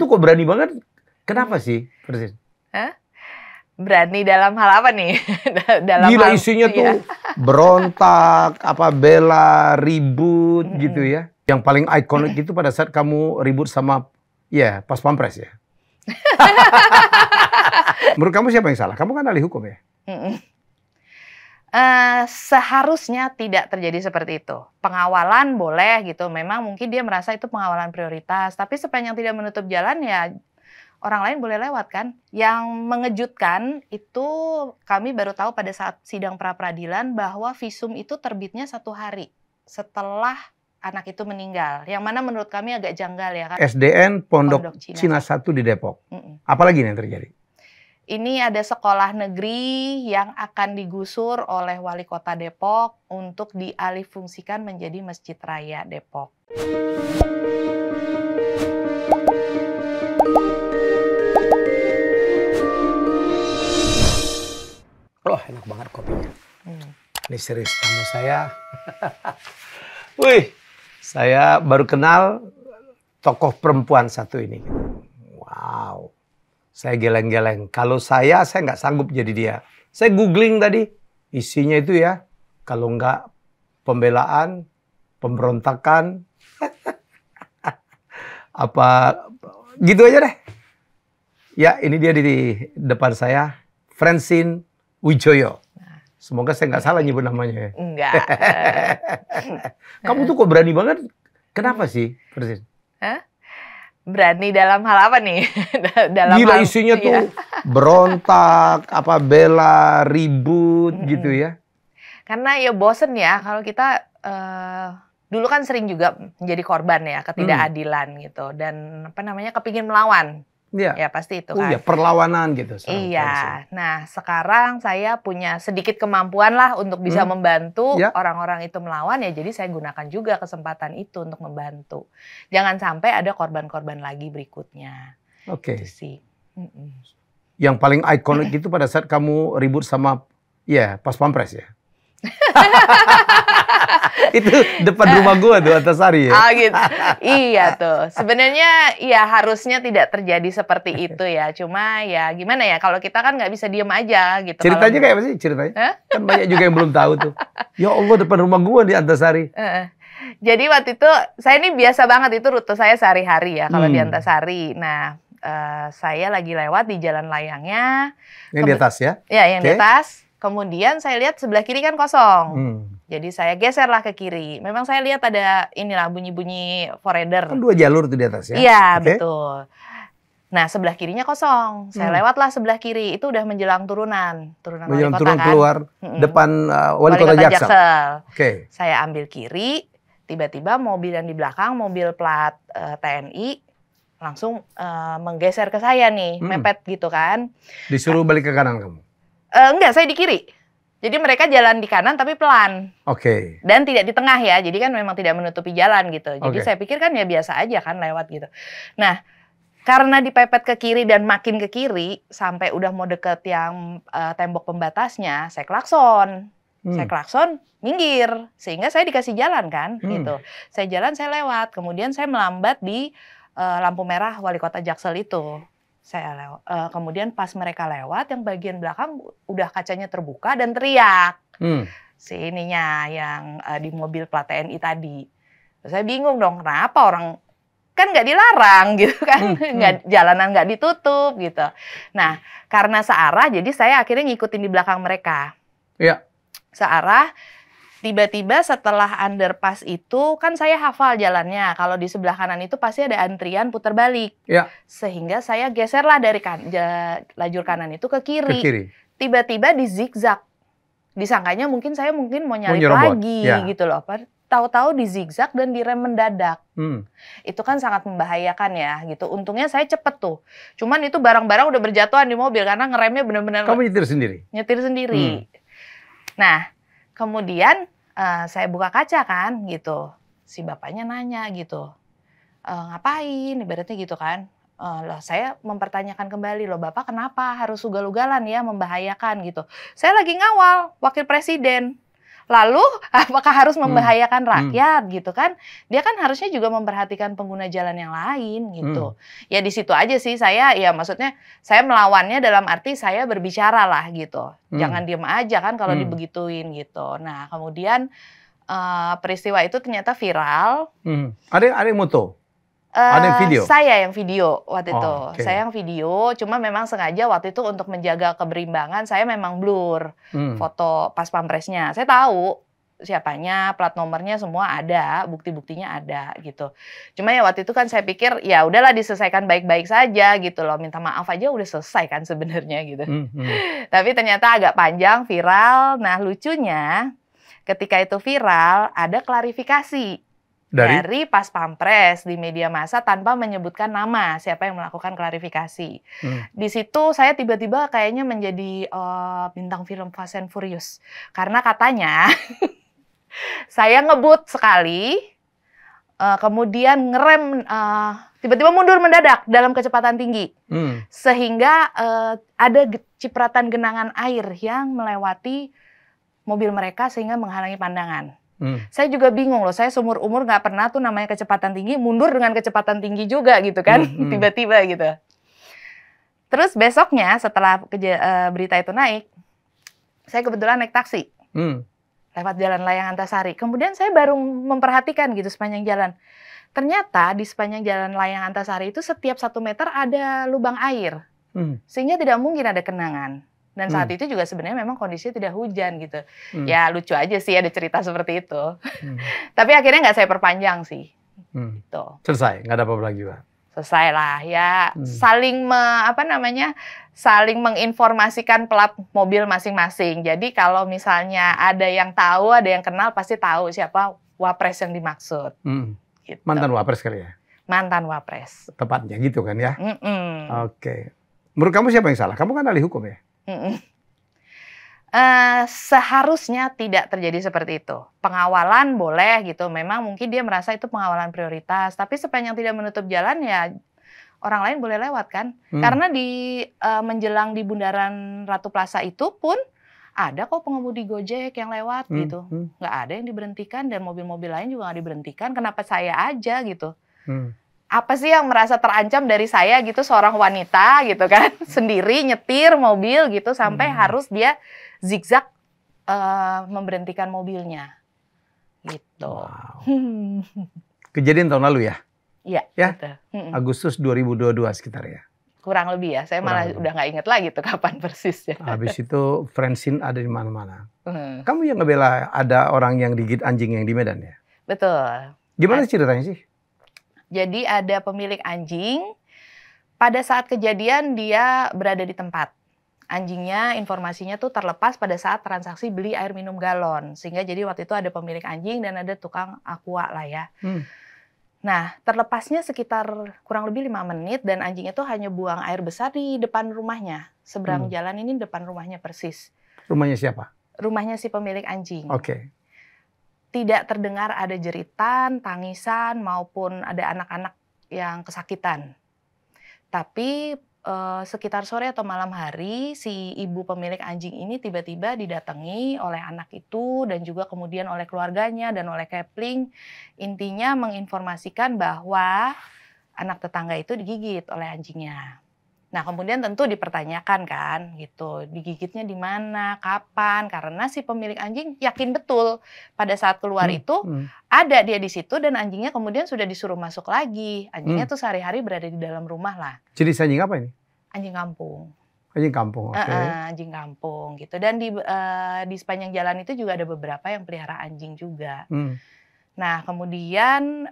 tuh kok berani banget. Kenapa sih, Persis? Hah? Berani dalam hal apa nih? Dalam Gila, hal, isinya iya. tuh berontak, bela, ribut gitu ya. Yang paling ikonik itu pada saat kamu ribut sama, ya, Pas Pampres ya. Menurut kamu siapa yang salah? Kamu kan ahli hukum ya? Seharusnya tidak terjadi seperti itu. Pengawalan boleh gitu. Memang mungkin dia merasa itu pengawalan prioritas. Tapi sepanjang tidak menutup jalan ya orang lain boleh lewat kan. Yang mengejutkan itu kami baru tahu pada saat sidang pra-peradilan bahwa visum itu terbitnya 1 hari setelah anak itu meninggal. Yang mana menurut kami agak janggal ya kan. SDN Pondok Cina 1 di Depok. Apalagi yang terjadi? Ini ada sekolah negeri yang akan digusur oleh Wali Kota Depok untuk dialihfungsikan menjadi Masjid Raya Depok. Oh, enak banget kopinya. Ini serius tamu saya. Wih, saya baru kenal tokoh perempuan satu ini. Wow, saya geleng-geleng. Kalau saya nggak sanggup jadi dia. Saya googling tadi, isinya itu ya, kalau nggak pembelaan, pemberontakan, apa gitu aja deh. Ya, ini dia di depan saya, Francine Wijoyo. Semoga saya nggak salah nyebut namanya. Enggak. Kamu tuh kok berani banget? Kenapa sih, Persis? Hah? Berani dalam hal apa nih? Gila, isinya tuh berontak, bela, ribut gitu ya. Karena ya bosen ya kalau kita dulu kan sering juga menjadi korban ya ketidakadilan gitu dan kepingin melawan. Ya pasti itu kan. Ya, perlawanan gitu. Iya. Nah, sekarang saya punya sedikit kemampuan lah untuk bisa membantu orang-orang itu melawan ya. Jadi saya gunakan juga kesempatan itu untuk membantu. Jangan sampai ada korban-korban lagi berikutnya. Oke. Itu sih. Yang paling ikonik itu pada saat kamu ribut sama, ya, Pas Pampres ya. Itu depan rumah gua tuh, Antasari ya. Oh gitu. Iya tuh. Sebenarnya ya harusnya tidak terjadi seperti itu ya. Cuma ya gimana ya, kalau kita kan nggak bisa diem aja gitu. Ceritanya kayak apa sih ceritanya? Kan banyak juga yang belum tahu tuh. Ya Allah, depan rumah gua di Antasari. Jadi waktu itu saya ini biasa banget, itu rute saya sehari-hari ya kalau di Antasari. Nah, saya lagi lewat di jalan layangnya. Yang di atas ya? Ya, yang di atas. Kemudian saya lihat sebelah kiri kan kosong. Jadi saya geserlah ke kiri. Memang saya lihat ada inilah bunyi-bunyi forerunner. Kan 2 jalur tuh di atas ya? Iya, betul. Nah, sebelah kirinya kosong. Saya lewatlah sebelah kiri. Itu udah menjelang turunan. Wali Kota kan. Keluar depan Wali Kota Jaksel. Saya ambil kiri. Tiba-tiba mobil yang di belakang, mobil plat TNI, langsung menggeser ke saya nih. Mepet gitu kan. Disuruh balik ke kanan kamu? Enggak, saya di kiri. Jadi mereka jalan di kanan tapi pelan. Dan tidak di tengah ya. Jadi kan memang tidak menutupi jalan gitu. Jadi saya pikir kan ya biasa aja kan lewat gitu. Nah, karena dipepet ke kiri dan makin ke kiri sampai udah mau deket yang tembok pembatasnya, saya klakson. Saya klakson, minggir. Sehingga saya dikasih jalan kan gitu. Saya jalan, saya lewat. Kemudian saya melambat di lampu merah Wali Kota Jaksel itu. Saya lewat. Kemudian pas mereka lewat, yang bagian belakang udah kacanya terbuka dan teriak. Si ininya yang di mobil plat TNI tadi. Saya bingung dong, kenapa orang kan nggak dilarang gitu kan, jalanan nggak ditutup gitu. Nah, karena searah, jadi saya akhirnya ngikutin di belakang mereka. Iya. Searah. Tiba-tiba setelah underpass itu, kan saya hafal jalannya. Kalau di sebelah kanan itu pasti ada antrian putar balik. Ya. Sehingga saya geserlah dari lajur kanan itu ke kiri. Tiba-tiba di zigzag. Disangkanya saya mungkin mau nyalip lagi gitu loh. Tahu-tahu di zigzag dan direm mendadak. Itu kan sangat membahayakan ya gitu. Untungnya saya cepet tuh. Cuman itu barang-barang udah berjatuhan di mobil karena ngeremnya benar-benar. Kamu nyetir sendiri? Nyetir sendiri. Nah, kemudian saya buka kaca kan gitu, si bapaknya nanya gitu, ngapain ibaratnya gitu kan. Loh, saya mempertanyakan kembali, loh Bapak kenapa harus ugal-ugalan ya, membahayakan gitu. Saya lagi ngawal Wakil Presiden, Lalu apakah harus membahayakan rakyat gitu kan? Dia kan harusnya juga memperhatikan pengguna jalan yang lain gitu. Ya di situ aja sih saya, ya maksudnya saya melawannya dalam arti saya berbicara lah gitu. Jangan diem aja kan kalau dibegituin gitu. Nah kemudian peristiwa itu ternyata viral. Ada yang moto? Ada yang video? Saya yang video waktu itu. Okay. Saya yang video, cuma memang sengaja waktu itu untuk menjaga keberimbangan, saya memang blur foto pas pampresnya. Saya tahu siapanya, plat nomornya semua ada, bukti-buktinya ada gitu. Cuma ya waktu itu kan saya pikir ya udahlah diselesaikan baik-baik saja gitu loh. Minta maaf aja udah selesai kan sebenarnya gitu. Tapi ternyata agak panjang, viral. Nah lucunya ketika itu viral ada klarifikasi. Dari Pas Pampres di media massa tanpa menyebutkan nama siapa yang melakukan klarifikasi. Di situ saya tiba-tiba kayaknya menjadi bintang film Fast and Furious. Karena katanya saya ngebut sekali, kemudian ngerem, tiba-tiba mundur mendadak dalam kecepatan tinggi. Sehingga ada cipratan genangan air yang melewati mobil mereka sehingga menghalangi pandangan. Saya juga bingung loh, saya seumur umur nggak pernah tuh namanya kecepatan tinggi, mundur dengan kecepatan tinggi juga gitu kan, tiba-tiba gitu. Terus besoknya setelah berita itu naik, saya kebetulan naik taksi, lewat Jalan Layang Antasari. Kemudian saya baru memperhatikan gitu sepanjang jalan. Ternyata di sepanjang Jalan Layang Antasari itu setiap 1 meter ada lubang air, sehingga tidak mungkin ada genangan. Dan saat itu juga sebenarnya memang kondisinya tidak hujan gitu. Ya lucu aja sih ada cerita seperti itu. Tapi akhirnya nggak saya perpanjang sih. Gitu. Selesai, nggak ada apa-apa lagi, Pak? Selesai lah ya. Saling menginformasikan plat mobil masing-masing. Jadi kalau misalnya ada yang tahu, ada yang kenal, pasti tahu siapa wapres yang dimaksud. Gitu. Mantan wapres kali ya? Mantan wapres. Tepatnya gitu kan ya? Oke. Menurut kamu siapa yang salah? Kamu kan ahli hukum ya? Seharusnya tidak terjadi seperti itu. Pengawalan boleh gitu. Memang mungkin dia merasa itu pengawalan prioritas. Tapi sepanjang tidak menutup jalan ya orang lain boleh lewat kan. Karena di menjelang di Bundaran Ratu Plaza itu pun ada kok pengemudi Gojek yang lewat gitu. Nggak ada yang diberhentikan dan mobil-mobil lain juga nggak diberhentikan. Kenapa saya aja gitu? Apa sih yang merasa terancam dari saya gitu, seorang wanita gitu kan, sendiri nyetir mobil gitu sampai harus dia zigzag memberhentikan mobilnya gitu. Wow. Kejadian tahun lalu ya? Iya. Ya? Agustus 2022 sekitar ya? Kurang lebih ya, saya malah udah nggak inget lagi tuh kapan persisnya. Habis itu Francine ada di mana-mana. Kamu yang ngebela ada orang yang digigit anjing yang di Medan ya? Betul. Gimana ceritanya sih? Jadi ada pemilik anjing, pada saat kejadian dia berada di tempat. Anjingnya, informasinya tuh terlepas pada saat transaksi beli air minum galon. Sehingga jadi waktu itu ada pemilik anjing dan ada tukang aqua lah ya. Nah, terlepasnya sekitar kurang lebih 5 menit dan anjing itu hanya buang air besar di depan rumahnya. Seberang jalan ini depan rumahnya persis. Rumahnya siapa? Rumahnya si pemilik anjing. Oke. Tidak terdengar ada jeritan, tangisan, maupun ada anak-anak yang kesakitan. Tapi sekitar sore atau malam hari, si ibu pemilik anjing ini tiba-tiba didatangi oleh anak itu dan juga kemudian oleh keluarganya dan oleh Kepling. Intinya menginformasikan bahwa anak tetangga itu digigit oleh anjingnya. Nah, kemudian tentu dipertanyakan kan, gitu, digigitnya di mana, kapan, karena si pemilik anjing yakin betul pada saat keluar itu ada dia di situ dan anjingnya kemudian sudah disuruh masuk lagi. Anjingnya tuh sehari-hari berada di dalam rumah lah. Jadi anjing apa ini? Anjing kampung. Anjing kampung, oke. Anjing kampung gitu. Dan di sepanjang jalan itu juga ada beberapa yang pelihara anjing juga. Nah, kemudian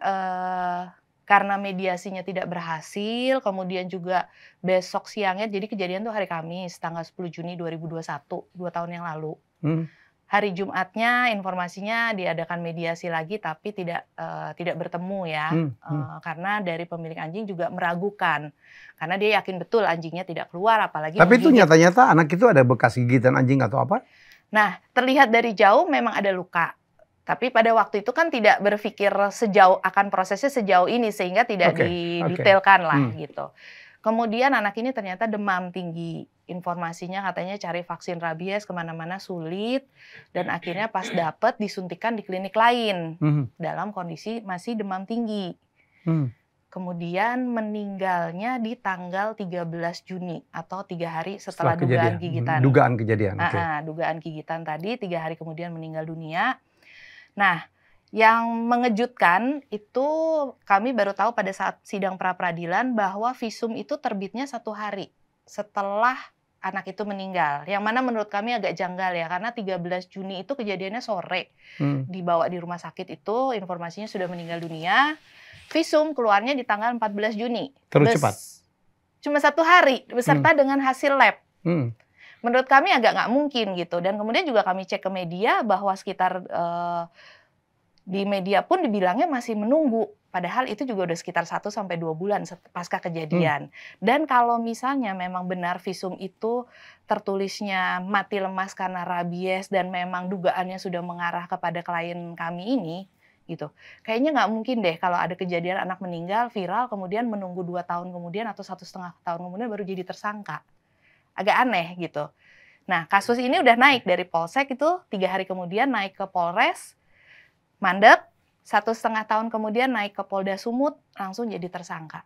karena mediasinya tidak berhasil, kemudian juga besok siangnya, jadi kejadian tuh hari Kamis, tanggal 10 Juni 2021, 2 tahun yang lalu. Hari Jumatnya informasinya diadakan mediasi lagi, tapi tidak bertemu ya, karena dari pemilik anjing juga meragukan, karena dia yakin betul anjingnya tidak keluar, apalagi. Tapi itu nyata-nyata anak itu ada bekas gigitan anjing atau apa? Nah, terlihat dari jauh memang ada luka. Tapi pada waktu itu kan tidak berpikir akan prosesnya sejauh ini sehingga tidak didetailkan lah gitu. Kemudian anak ini ternyata demam tinggi. Informasinya katanya cari vaksin rabies kemana-mana sulit. Dan akhirnya pas dapet disuntikan di klinik lain. Dalam kondisi masih demam tinggi. Kemudian meninggalnya di tanggal 13 Juni. Atau 3 hari setelah dugaan gigitan. Dugaan kejadian. Dugaan gigitan tadi 3 hari kemudian meninggal dunia. Nah, yang mengejutkan itu kami baru tahu pada saat sidang pra-peradilan bahwa visum itu terbitnya 1 hari setelah anak itu meninggal. Yang mana menurut kami agak janggal ya, karena 13 Juni itu kejadiannya sore. Dibawa di rumah sakit itu, informasinya sudah meninggal dunia. Visum keluarnya di tanggal 14 Juni. Terus cepat? Cuma 1 hari, beserta dengan hasil lab. Menurut kami agak nggak mungkin gitu. Dan kemudian juga kami cek ke media bahwa sekitar di media pun dibilangnya masih menunggu. Padahal itu juga udah sekitar 1 sampai 2 bulan pasca kejadian. Dan kalau misalnya memang benar visum itu tertulisnya mati lemas karena rabies dan memang dugaannya sudah mengarah kepada klien kami ini, gitu. Kayaknya nggak mungkin deh kalau ada kejadian anak meninggal viral kemudian menunggu 2 tahun kemudian atau 1,5 tahun kemudian baru jadi tersangka. Agak aneh gitu. Nah, kasus ini udah naik dari Polsek itu 3 hari kemudian naik ke Polres. Mandek, 1,5 tahun kemudian naik ke Polda Sumut, langsung jadi tersangka.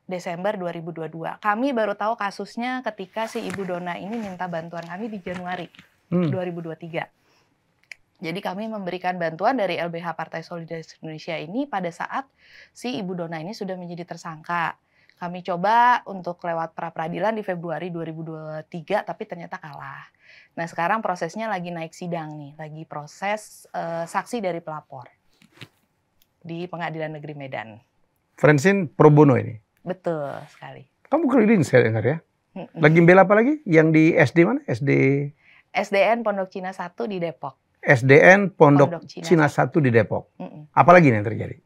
Desember 2022. Kami baru tahu kasusnya ketika si Ibu Dona ini minta bantuan kami di Januari 2023. Jadi kami memberikan bantuan dari LBH Partai Solidaritas Indonesia ini pada saat si Ibu Dona ini sudah menjadi tersangka. Kami coba untuk lewat pra-peradilan di Februari 2023, tapi ternyata kalah. Nah, sekarang prosesnya lagi naik sidang nih, lagi proses saksi dari pelapor di Pengadilan Negeri Medan. Francine pro bono ini? Betul sekali. Kamu keliling saya dengar ya? Lagi bela apa lagi? Yang di SD mana? SDN Pondok Cina 1 di Depok. SDN Pondok Cina 1 di Depok. Apalagi yang terjadi?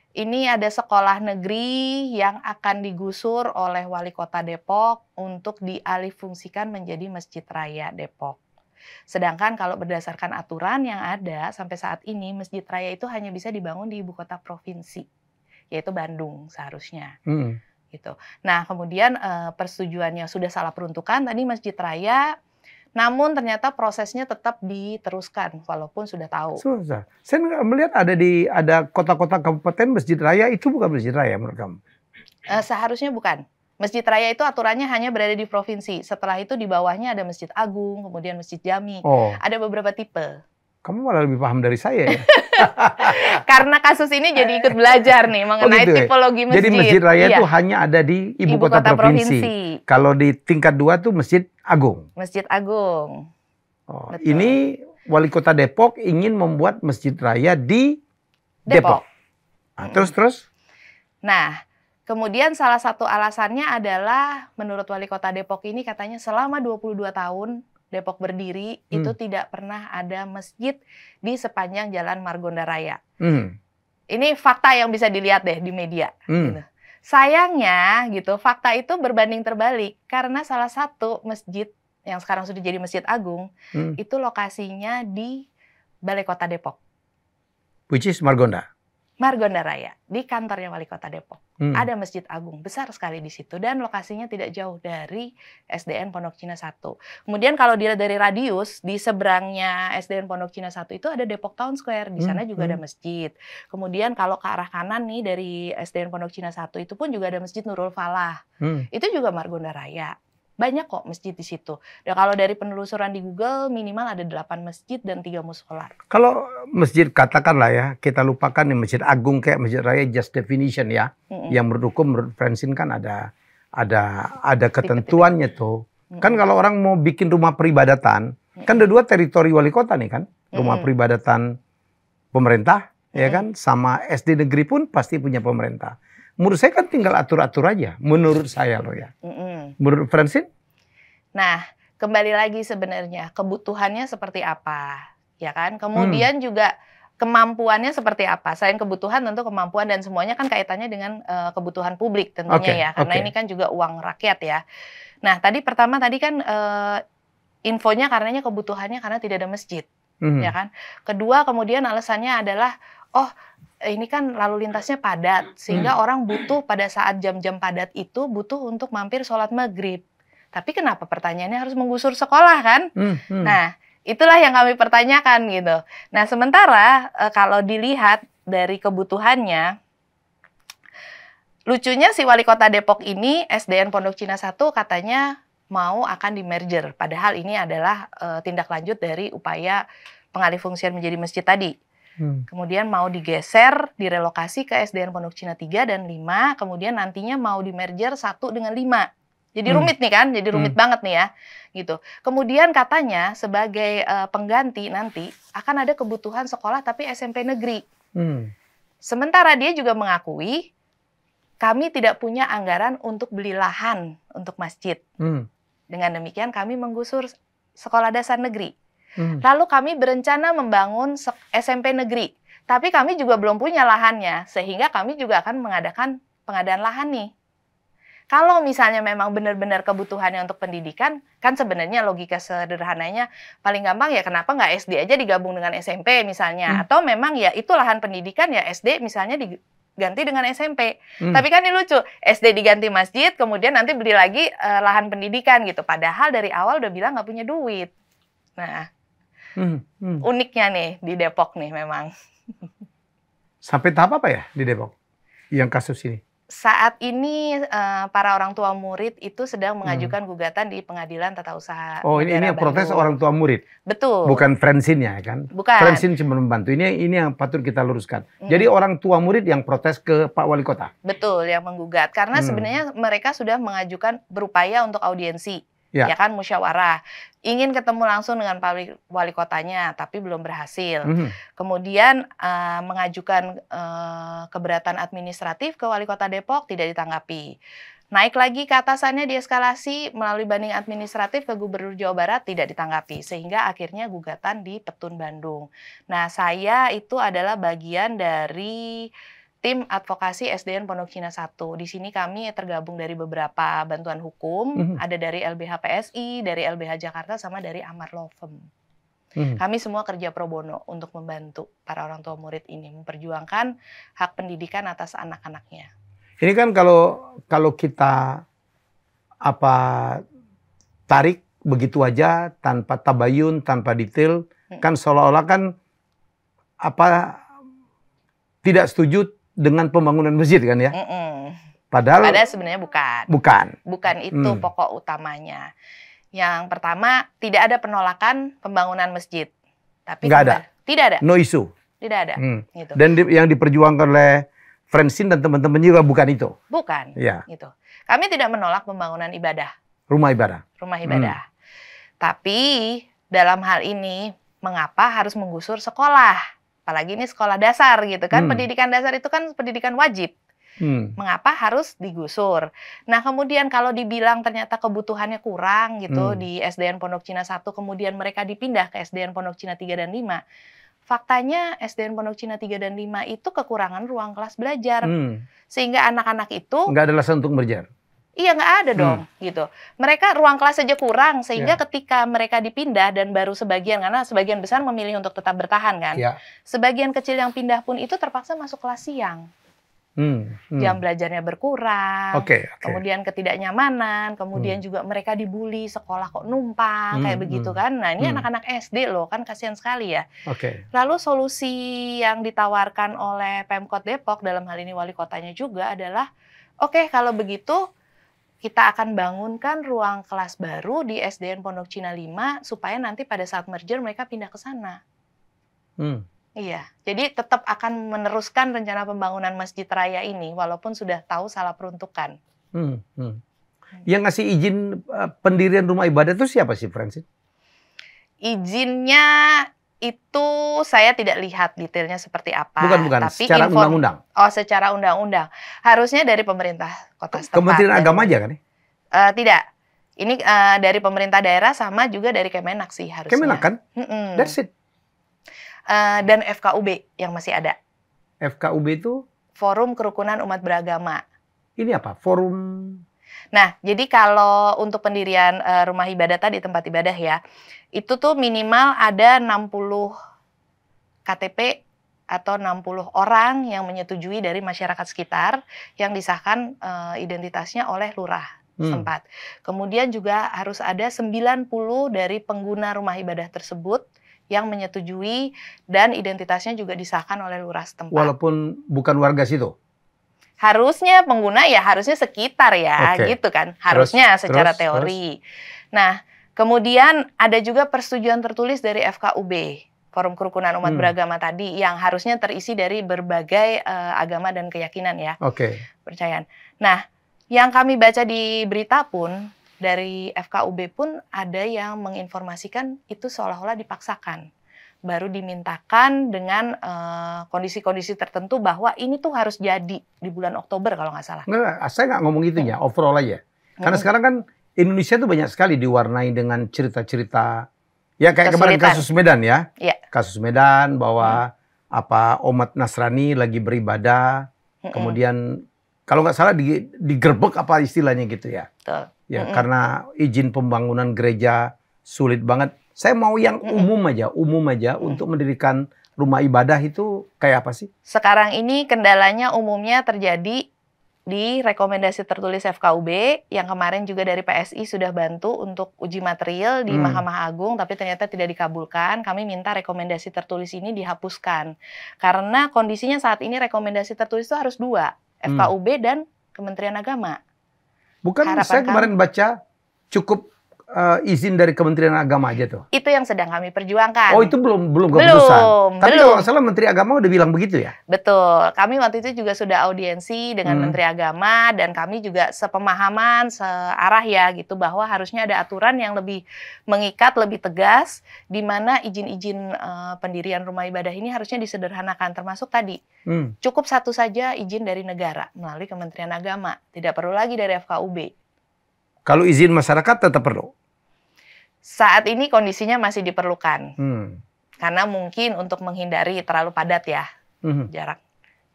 Ini ada sekolah negeri yang akan digusur oleh Wali Kota Depok untuk dialihfungsikan menjadi Masjid Raya Depok. Sedangkan kalau berdasarkan aturan yang ada sampai saat ini, Masjid Raya itu hanya bisa dibangun di ibu kota provinsi, yaitu Bandung seharusnya. Gitu. Nah, kemudian persetujuannya sudah salah peruntukan tadi Masjid Raya. Namun ternyata prosesnya tetap diteruskan walaupun sudah tahu. Susah. Saya melihat ada kota-kota kabupaten Masjid Raya itu bukan Masjid Raya menurut kamu? Seharusnya bukan. Masjid Raya itu aturannya hanya berada di provinsi. Setelah itu di bawahnya ada Masjid Agung, kemudian Masjid Jami. Ada beberapa tipe. Kamu malah lebih paham dari saya ya. Karena kasus ini jadi ikut belajar nih mengenai tipologi masjid. Jadi Masjid Raya itu hanya ada di ibu kota provinsi. Kalau di tingkat 2 tuh Masjid Agung. Masjid Agung. Ini Wali Kota Depok ingin membuat Masjid Raya di Depok. Nah, terus? Nah, kemudian salah satu alasannya adalah menurut Wali Kota Depok ini katanya selama 22 tahun Depok berdiri itu tidak pernah ada masjid di sepanjang Jalan Margonda Raya. Ini fakta yang bisa dilihat deh di media. Gitu. Sayangnya gitu, fakta itu berbanding terbalik karena salah satu masjid yang sekarang sudah jadi Masjid Agung itu lokasinya di Balai Kota Depok. Which is Margonda. Margonda Raya, di kantornya Wali Kota Depok. Ada Masjid Agung, besar sekali di situ. Dan lokasinya tidak jauh dari SDN Pondok Cina 1. Kemudian kalau dilihat dari radius, di seberangnya SDN Pondok Cina 1 itu ada Depok Town Square. Di sana juga ada masjid. Kemudian kalau ke arah kanan nih dari SDN Pondok Cina 1 itu pun juga ada Masjid Nurul Falah. Itu juga Margonda Raya. Banyak kok masjid di situ. Dan kalau dari penelusuran di Google minimal ada 8 masjid dan 3 musola. Kalau masjid katakanlah ya, kita lupakan nih Masjid Agung kayak Masjid Raya just definition ya. Yang menurut hukum, menurut Francine kan ada ketentuannya tuh. Kan kalau orang mau bikin rumah peribadatan, kan ada 2 teritori wali kota nih kan. Rumah peribadatan pemerintah ya kan, sama SD negeri pun pasti punya pemerintah. Menurut saya kan tinggal atur-atur aja, menurut saya loh ya. Menurut Francine? Nah, kembali lagi sebenarnya kebutuhannya seperti apa, ya kan? Kemudian juga kemampuannya seperti apa. Selain kebutuhan tentu kemampuan dan semuanya kan kaitannya dengan kebutuhan publik tentunya ya, karena ini kan juga uang rakyat ya. Nah, pertama tadi kan infonya karenanya kebutuhannya karena tidak ada masjid. Ya kan. Kedua kemudian alasannya adalah oh ini kan lalu lintasnya padat, sehingga orang butuh pada saat jam-jam padat itu butuh untuk mampir sholat maghrib. Tapi kenapa pertanyaannya harus menggusur sekolah kan? Nah, itulah yang kami pertanyakan gitu. Nah, sementara kalau dilihat dari kebutuhannya, lucunya si wali kota Depok ini, SDN Pondok Cina 1 katanya mau akan di-merger. Padahal ini adalah tindak lanjut dari upaya pengalihfungsian menjadi masjid tadi. Kemudian mau digeser, direlokasi ke SDN Pondok Cina 3 dan 5, kemudian nantinya mau di-merger 1 dengan 5. Jadi rumit nih kan, jadi rumit banget nih ya, gitu. Kemudian katanya sebagai pengganti nanti akan ada kebutuhan sekolah tapi SMP negeri. Sementara dia juga mengakui kami tidak punya anggaran untuk beli lahan untuk masjid. Dengan demikian kami menggusur sekolah dasar negeri. Lalu kami berencana membangun SMP negeri. Tapi kami juga belum punya lahannya, sehingga kami juga akan mengadakan pengadaan lahan nih. Kalau misalnya memang benar-benar kebutuhannya untuk pendidikan, kan sebenarnya logika sederhananya paling gampang ya kenapa nggak SD aja digabung dengan SMP misalnya. Atau memang ya itu lahan pendidikan ya SD misalnya diganti dengan SMP. Tapi kan ini lucu, SD diganti masjid, kemudian nanti beli lagi lahan pendidikan gitu. Padahal dari awal udah bilang nggak punya duit. Nah, uniknya nih di Depok nih memang. Sampai tahap apa ya di Depok yang kasus ini? Saat ini para orang tua murid itu sedang mengajukan gugatan di Pengadilan Tata Usaha Oh, ini yang protes orang tua murid? Betul. Bukan Frensin ya kan? Bukan. Frensin cuma membantu. Ini yang patut kita luruskan. Jadi orang tua murid yang protes ke Pak Wali Kota? Betul, yang menggugat. Karena sebenarnya mereka sudah mengajukan berupaya untuk audiensi. Ya kan, musyawarah. Ingin ketemu langsung dengan Pak Wali Kotanya, tapi belum berhasil. Kemudian mengajukan keberatan administratif ke Wali Kota Depok, tidak ditanggapi. Naik lagi ke atasannya, dieskalasi melalui banding administratif ke Gubernur Jawa Barat, tidak ditanggapi. Sehingga akhirnya gugatan di Petun Bandung. Nah, saya itu adalah bagian dari tim advokasi SDN Pondok Cina 1. Di sini kami tergabung dari beberapa bantuan hukum, ada dari LBH PSI, dari LBH Jakarta, sama dari Amar Law Firm. Kami semua kerja pro bono untuk membantu para orang tua murid ini memperjuangkan hak pendidikan atas anak-anaknya. Ini kan kalau kita tarik begitu aja tanpa tabayun, tanpa detail, kan seolah-olah kan tidak setuju dengan pembangunan masjid kan ya? Padahal sebenarnya bukan. Bukan itu pokok utamanya. Yang pertama, tidak ada penolakan pembangunan masjid. Tapi nggak ada? Tidak ada. No issue? Tidak ada. Gitu. Dan yang diperjuangkan oleh Frensin dan teman-teman juga bukan itu? Bukan. Ya. Gitu. Kami tidak menolak pembangunan ibadah. Rumah ibadah? Rumah ibadah. Tapi dalam hal ini, mengapa harus menggusur sekolah? Apalagi ini sekolah dasar gitu kan, pendidikan dasar itu kan pendidikan wajib. Mengapa harus digusur? Nah, kemudian kalau dibilang ternyata kebutuhannya kurang gitu di SDN Pondok Cina 1, kemudian mereka dipindah ke SDN Pondok Cina 3 dan 5. Faktanya SDN Pondok Cina 3 dan 5 itu kekurangan ruang kelas belajar. Sehingga anak-anak itu nggak ada alasan untuk merger. Iya, nggak ada dong, gitu. Mereka ruang kelas saja kurang, sehingga ketika mereka dipindah dan baru sebagian, karena sebagian besar memilih untuk tetap bertahan kan. Sebagian kecil yang pindah pun itu terpaksa masuk kelas siang. Jam belajarnya berkurang, kemudian ketidaknyamanan, kemudian juga mereka dibully, sekolah kok numpang, kayak begitu kan. Nah, ini anak-anak SD loh, kan kasihan sekali ya. Lalu solusi yang ditawarkan oleh Pemkot Depok, dalam hal ini wali kotanya juga adalah, kalau begitu, kita akan bangunkan ruang kelas baru di SDN Pondok Cina 5 supaya nanti pada saat merger mereka pindah ke sana. Iya, jadi tetap akan meneruskan rencana pembangunan Masjid Raya ini walaupun sudah tahu salah peruntukan. Yang ngasih izin pendirian rumah ibadah itu siapa sih, Francis? Izinnya itu saya tidak lihat detailnya seperti apa. Bukan. Tapi secara undang-undang. Oh, secara undang-undang. Harusnya dari pemerintah kota setempat. Kementerian Agama aja kan? Tidak. Ini dari pemerintah daerah sama juga dari Kemenak sih harusnya. Kemenak kan? That's it. Dan FKUB yang masih ada. FKUB itu? Forum Kerukunan Umat Beragama. Ini apa? Forum? Nah, jadi kalau untuk pendirian rumah ibadah tadi, tempat ibadah ya, itu tuh minimal ada 60 KTP atau 60 orang yang menyetujui dari masyarakat sekitar yang disahkan identitasnya oleh lurah setempat. Kemudian juga harus ada 90 dari pengguna rumah ibadah tersebut yang menyetujui dan identitasnya juga disahkan oleh lurah setempat. Walaupun bukan warga situ? Harusnya pengguna ya harusnya sekitar ya, gitu kan. Harusnya secara teori. Nah, kemudian ada juga persetujuan tertulis dari FKUB, Forum Kerukunan Umat Beragama tadi, yang harusnya terisi dari berbagai agama dan keyakinan ya. Percayaan. Nah, yang kami baca di berita pun, dari FKUB pun ada yang menginformasikan itu seolah-olah dipaksakan. Baru dimintakan dengan kondisi-kondisi tertentu bahwa ini tuh harus jadi di bulan Oktober kalau nggak salah. Nggak, saya nggak ngomong itunya, overall aja. Karena sekarang kan Indonesia tuh banyak sekali diwarnai dengan cerita-cerita, ya kayak kemarin kasus Medan ya. Kasus Medan bahwa umat Nasrani lagi beribadah, kemudian kalau nggak salah digerebek apa istilahnya gitu ya. Ya karena izin pembangunan gereja sulit banget. Saya mau yang umum aja untuk mendirikan rumah ibadah itu kayak apa sih? Sekarang ini kendalanya umumnya terjadi di rekomendasi tertulis FKUB yang kemarin juga dari PSI sudah bantu untuk uji material di Mahkamah Agung, tapi ternyata tidak dikabulkan. Kami minta rekomendasi tertulis ini dihapuskan karena kondisinya saat ini rekomendasi tertulis itu harus 2, FKUB dan Kementerian Agama. Bukan, saya kemarin baca cukup izin dari Kementerian Agama aja tuh. Itu yang sedang kami perjuangkan. Oh, itu belum keputusan. Tapi kalau nggak salah Menteri Agama udah bilang begitu ya? Betul. Kami waktu itu juga sudah audiensi dengan Menteri Agama dan kami juga sepemahaman, searah ya gitu bahwa harusnya ada aturan yang lebih mengikat, lebih tegas di mana izin-izin pendirian rumah ibadah ini harusnya disederhanakan termasuk tadi. Cukup satu saja izin dari negara melalui Kementerian Agama, tidak perlu lagi dari FKUB. Kalau izin masyarakat tetap perlu? Saat ini kondisinya masih diperlukan. Karena mungkin untuk menghindari terlalu padat ya jarak.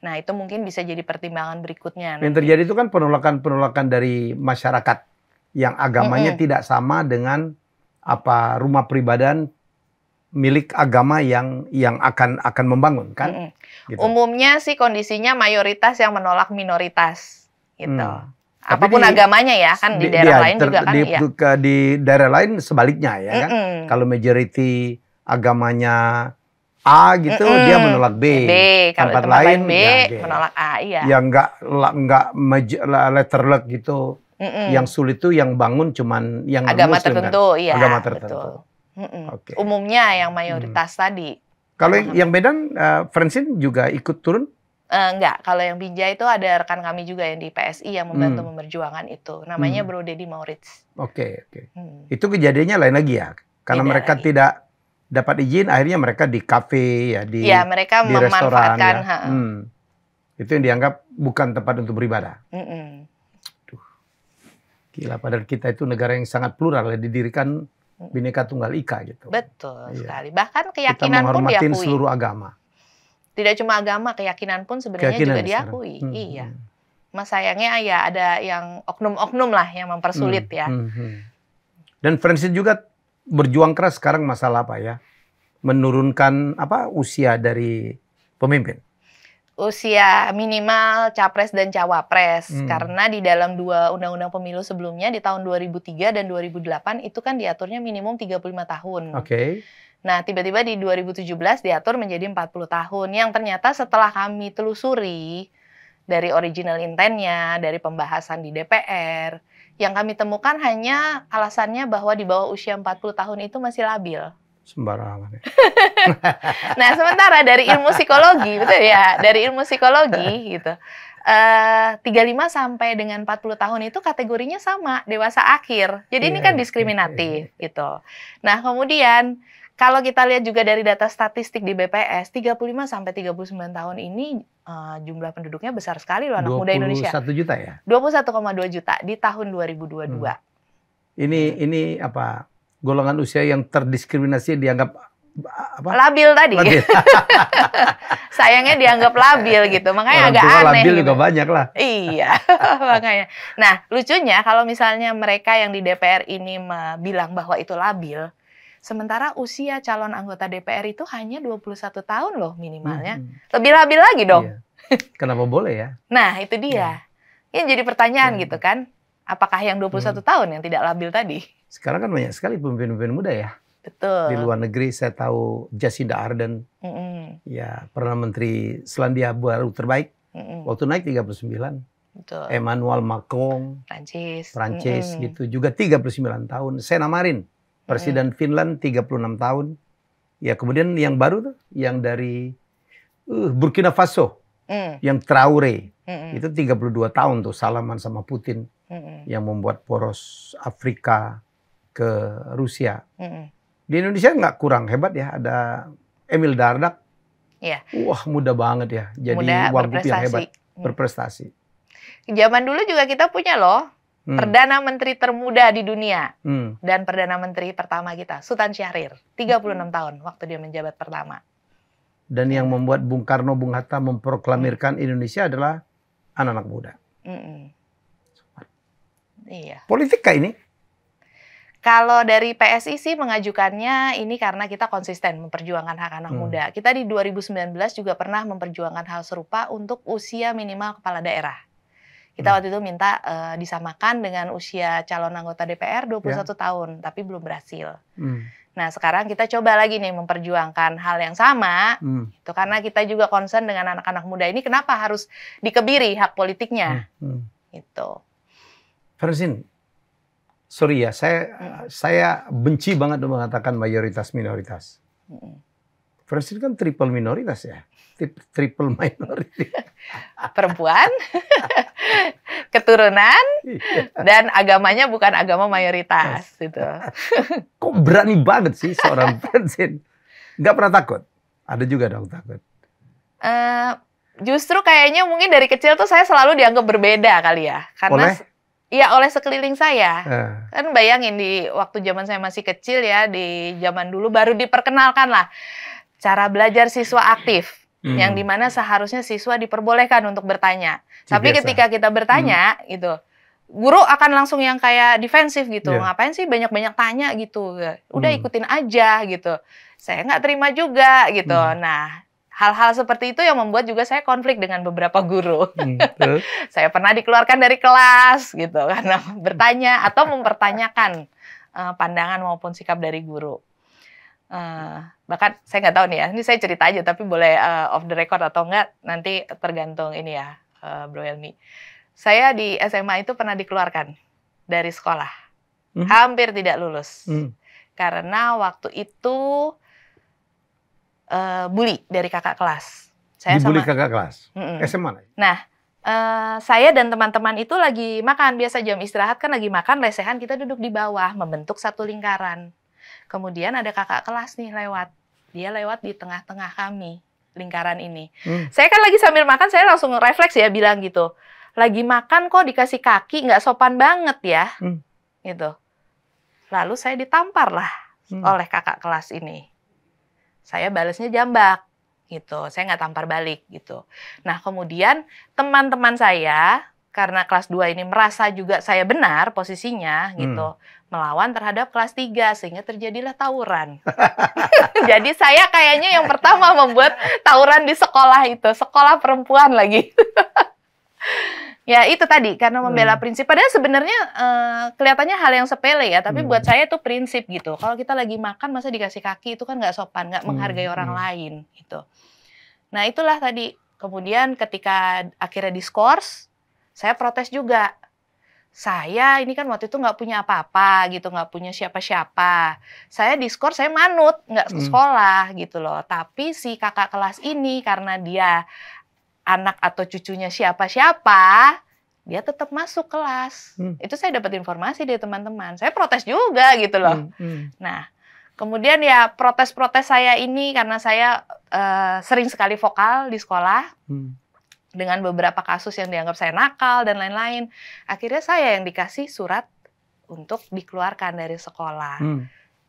Nah itu mungkin bisa jadi pertimbangan berikutnya. Yang terjadi itu kan penolakan dari masyarakat yang agamanya tidak sama dengan rumah pribadian milik agama yang akan membangun kan? Gitu. Umumnya sih kondisinya mayoritas yang menolak minoritas gitu. Apapun agamanya ya kan di daerah lain juga kan di daerah lain sebaliknya ya kan. Kalau majority agamanya A gitu dia menolak B. Kalau tempat lain B menolak A iya. Yang enggak letterlek gitu. Yang sulit tuh yang bangun cuman yang agama Muslim, tertentu kan? Iya. Agama tertentu. Umumnya yang mayoritas tadi. Kalau yang Medan Francine juga ikut turun? Enggak, kalau yang Binjai itu ada rekan kami juga yang di PSI yang membantu memperjuangkan itu. Namanya Bro Dedi Maurits. Itu kejadiannya lain lagi ya? Karena beda mereka lagi. Tidak dapat izin, akhirnya mereka di kafe ya, di mereka di restoran ya. Itu yang dianggap bukan tempat untuk beribadah. Gila, padahal kita itu negara yang sangat plural, didirikan Bhinneka Tunggal Ika gitu. Betul sekali. Bahkan keyakinan pun diakui. Kita menghormatin seluruh agama. Tidak cuma agama, keyakinan pun sebenarnya juga diakui. Iya. Mas sayangnya ya ada yang oknum-oknum lah yang mempersulit ya. Dan Francine juga berjuang keras sekarang masalah apa ya? Menurunkan usia dari pemimpin. Usia minimal capres dan cawapres. Karena di dalam 2 undang-undang pemilu sebelumnya di tahun 2003 dan 2008 itu kan diaturnya minimum 35 tahun. Nah, tiba-tiba di 2017 diatur menjadi 40 tahun. Yang ternyata setelah kami telusuri dari original intent-nya, dari pembahasan di DPR, yang kami temukan hanya alasannya bahwa di bawah usia 40 tahun itu masih labil. Sembarangan. Nah, sementara dari ilmu psikologi, betul ya, dari ilmu psikologi gitu. 35 sampai dengan 40 tahun itu kategorinya sama, dewasa akhir. Jadi ini kan diskriminatif gitu. Nah, kemudian kalau kita lihat juga dari data statistik di BPS, 35 sampai 39 tahun ini jumlah penduduknya besar sekali loh anak muda Indonesia. 21 juta ya? 21,2 juta di tahun 2022. Ini golongan usia yang terdiskriminasi dianggap labil tadi. Sayangnya dianggap labil gitu. Makanya agak aneh. Labil gitu. juga banyak lah. Iya, makanya. Nah, lucunya kalau misalnya mereka yang di DPR ini bilang bahwa itu labil, Sementara usia calon anggota DPR itu hanya 21 tahun loh minimalnya. Lebih labil lagi dong. Iya. Kenapa boleh ya? Nah, itu dia. Ya jadi pertanyaan gitu kan. Apakah yang 21 tahun yang tidak labil tadi? Sekarang kan banyak sekali pemimpin-pemimpin muda ya. Betul. Di luar negeri saya tahu Jacinda Ardern. Ya, Perdana Menteri Selandia Baru terbaik. Waktu naik 39. Betul. Emmanuel Macron. Prancis gitu. Juga 39 tahun. Sanna Marin. Presiden Finland 36 tahun. Ya kemudian yang baru tuh, yang dari Burkina Faso, yang Traoré, itu 32 tahun tuh salaman sama Putin, yang membuat poros Afrika ke Rusia. Di Indonesia nggak kurang hebat ya, ada Emil Dardak. Wah muda banget ya, jadi wagub yang hebat, berprestasi. Zaman dulu juga kita punya loh. Perdana Menteri termuda di dunia dan Perdana Menteri pertama kita, Sultan Syahrir, 36 tahun waktu dia menjabat pertama. Dan yang membuat Bung Karno, Bung Hatta memproklamirkan Indonesia adalah anak-anak muda. Iya. Politik kah ini? Kalau dari PSI sih mengajukannya ini karena kita konsisten memperjuangkan hak anak muda. Kita di 2019 juga pernah memperjuangkan hal serupa untuk usia minimal kepala daerah. Kita waktu itu minta disamakan dengan usia calon anggota DPR 21 tahun, tapi belum berhasil. Nah, sekarang kita coba lagi nih memperjuangkan hal yang sama, itu karena kita juga concern dengan anak-anak muda ini, kenapa harus dikebiri hak politiknya, gitu. Francine, sorry ya, saya benci banget mengatakan mayoritas minoritas. Francine kan triple minoritas ya. Triple minority. Perempuan, keturunan, dan agamanya bukan agama mayoritas. Gitu. Kok berani banget sih seorang Francine? Nggak pernah takut? Ada juga dong takut. Justru kayaknya mungkin dari kecil tuh saya selalu dianggap berbeda kali ya. Karena oleh sekeliling saya. Kan bayangin di waktu zaman saya masih kecil ya, di zaman dulu baru diperkenalkan lah cara belajar siswa aktif. Yang dimana seharusnya siswa diperbolehkan untuk bertanya. Tapi ketika kita bertanya, gitu, guru akan langsung yang kayak defensif gitu. Ngapain sih banyak-banyak tanya gitu. Udah ikutin aja gitu. Saya nggak terima juga gitu. Nah, hal-hal seperti itu yang membuat juga saya konflik dengan beberapa guru. Saya pernah dikeluarkan dari kelas gitu karena bertanya atau mempertanyakan pandangan maupun sikap dari guru. Bahkan saya nggak tahu nih ya, ini saya cerita aja tapi boleh off the record atau enggak, nanti tergantung ini ya, Bro Helmi. Saya di SMA itu pernah dikeluarkan dari sekolah, hampir tidak lulus, karena waktu itu bully dari kakak kelas. Dibully kakak kelas? SMA? Nah, saya dan teman-teman itu lagi makan, biasa jam istirahat kan lagi makan, lesehan kita duduk di bawah, membentuk satu lingkaran. Kemudian ada kakak kelas nih lewat. Dia lewat di tengah-tengah kami, lingkaran ini. Saya kan lagi sambil makan, saya langsung refleks ya bilang gitu. Lagi makan kok dikasih kaki, nggak sopan banget ya. Gitu. Lalu saya ditampar lah oleh kakak kelas ini. Saya balasnya jambak. Gitu. Saya nggak tampar balik gitu. Nah kemudian teman-teman saya, karena kelas 2 ini merasa juga saya benar posisinya gitu, melawan terhadap kelas 3 sehingga terjadilah tawuran. Jadi saya kayaknya yang pertama membuat tawuran di sekolah itu, sekolah perempuan lagi. Ya itu tadi karena membela prinsip. Padahal sebenarnya kelihatannya hal yang sepele ya, tapi buat saya itu prinsip gitu. Kalau kita lagi makan masa dikasih kaki itu kan nggak sopan, nggak menghargai orang lain gitu. Nah itulah tadi. Kemudian ketika akhirnya diskors, saya protes juga. Saya ini kan waktu itu nggak punya apa-apa gitu, nggak punya siapa-siapa. Saya diskors, saya manut, nggak ke sekolah gitu loh. Tapi si kakak kelas ini karena dia anak atau cucunya siapa-siapa, dia tetap masuk kelas. Itu saya dapat informasi dari teman-teman. Saya protes juga gitu loh. Nah, kemudian ya protes-protes saya ini karena saya sering sekali vokal di sekolah. Dengan beberapa kasus yang dianggap saya nakal dan lain-lain. Akhirnya saya yang dikasih surat untuk dikeluarkan dari sekolah.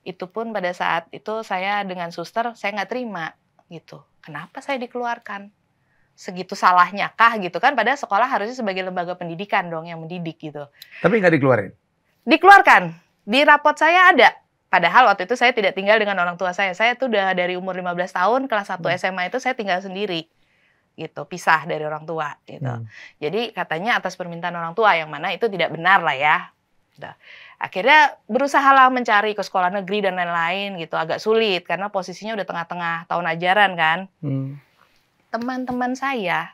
Itu pun pada saat itu saya dengan suster, saya nggak terima gitu. Kenapa saya dikeluarkan? Segitu salahnya kah gitu kan? Padahal sekolah harusnya sebagai lembaga pendidikan dong yang mendidik gitu. Tapi nggak dikeluarin? Dikeluarkan. Di rapot saya ada Padahal waktu itu saya tidak tinggal dengan orang tua saya. Saya tuh udah dari umur 15 tahun, kelas 1 SMA itu saya tinggal sendiri. Gitu, pisah dari orang tua gitu. Jadi katanya atas permintaan orang tua, yang mana itu tidak benar lah ya. Gitu. Akhirnya berusaha lah mencari ke sekolah negeri dan lain-lain gitu, agak sulit karena posisinya udah tengah-tengah tahun ajaran kan. Teman-teman saya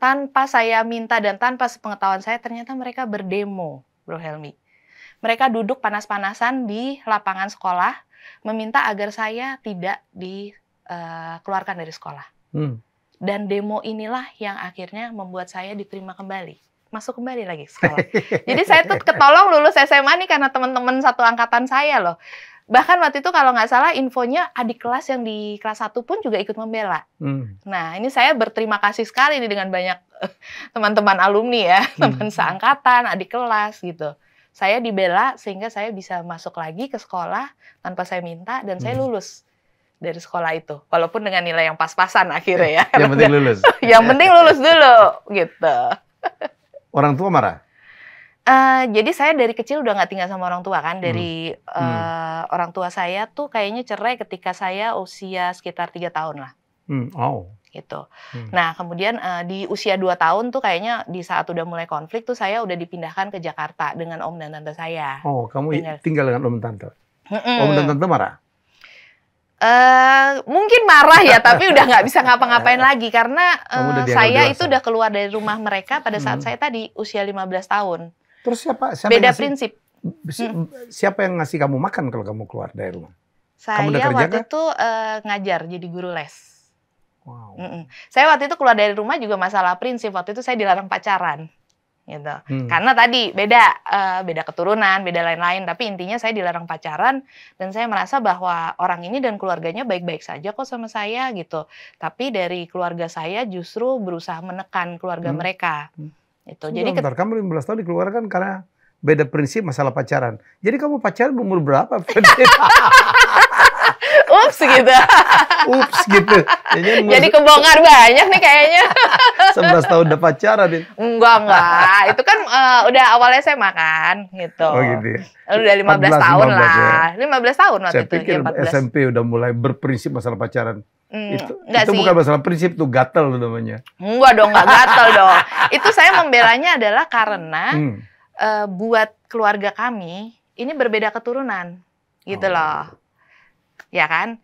tanpa saya minta dan tanpa sepengetahuan saya, ternyata mereka berdemo, Bro Helmi. Mereka duduk panas-panasan di lapangan sekolah, meminta agar saya tidak dikeluarkan dari sekolah. Dan demo inilah yang akhirnya membuat saya diterima kembali. Masuk kembali lagi ke sekolah. Jadi saya tuh ketolong lulus SMA nih karena teman-teman satu angkatan saya loh. Bahkan waktu itu kalau nggak salah infonya adik kelas yang di kelas 1 pun juga ikut membela. Nah ini saya berterima kasih sekali nih dengan banyak teman-teman alumni ya, teman seangkatan, adik kelas gitu. Saya dibela sehingga saya bisa masuk lagi ke sekolah tanpa saya minta dan saya lulus dari sekolah itu. Walaupun dengan nilai yang pas-pasan akhirnya ya. Yang penting lulus. Yang penting lulus dulu gitu. Orang tua marah? Jadi saya dari kecil udah nggak tinggal sama orang tua kan. Dari orang tua saya tuh kayaknya cerai ketika saya usia sekitar 3 tahun lah. Gitu. Nah kemudian di usia 2 tahun tuh kayaknya di saat udah mulai konflik tuh saya udah dipindahkan ke Jakarta dengan om dan tante saya. Oh, kamu tinggal dengan om dan tante? Om dan tante marah? Mungkin marah ya, tapi udah nggak bisa ngapa-ngapain lagi karena saya itu udah keluar dari rumah mereka pada saat saya tadi usia 15 tahun. Terus siapa beda prinsip. Siapa yang ngasih kamu makan kalau kamu keluar dari rumah? Saya waktu itu ngajar jadi guru les. Wow. Saya waktu itu keluar dari rumah juga masalah prinsip. Waktu itu saya dilarang pacaran, gitu. Karena tadi beda keturunan, beda lain-lain. Tapi intinya saya dilarang pacaran dan saya merasa bahwa orang ini dan keluarganya baik-baik saja kok sama saya, gitu. Tapi dari keluarga saya justru berusaha menekan keluarga mereka. Itu. Jadi kamu 15 tahun dikeluarkan karena beda prinsip masalah pacaran. Jadi kamu pacaran umur berapa? Ups gitu. Ups gitu. Jadi kebongkar banyak nih kayaknya. 11 tahun udah pacaran. Enggak. Itu kan udah awal SMA kan, gitu. Oh gitu ya. Udah 15 tahun lah. Ya. 15 tahun waktu itu. Saya pikir ya, SMP udah mulai berprinsip masalah pacaran. Itu sih. Bukan masalah prinsip, tuh gatel namanya. Enggak dong, enggak gatel dong. Itu saya membelanya adalah karena buat keluarga kami ini berbeda keturunan, gitu loh. Ya kan?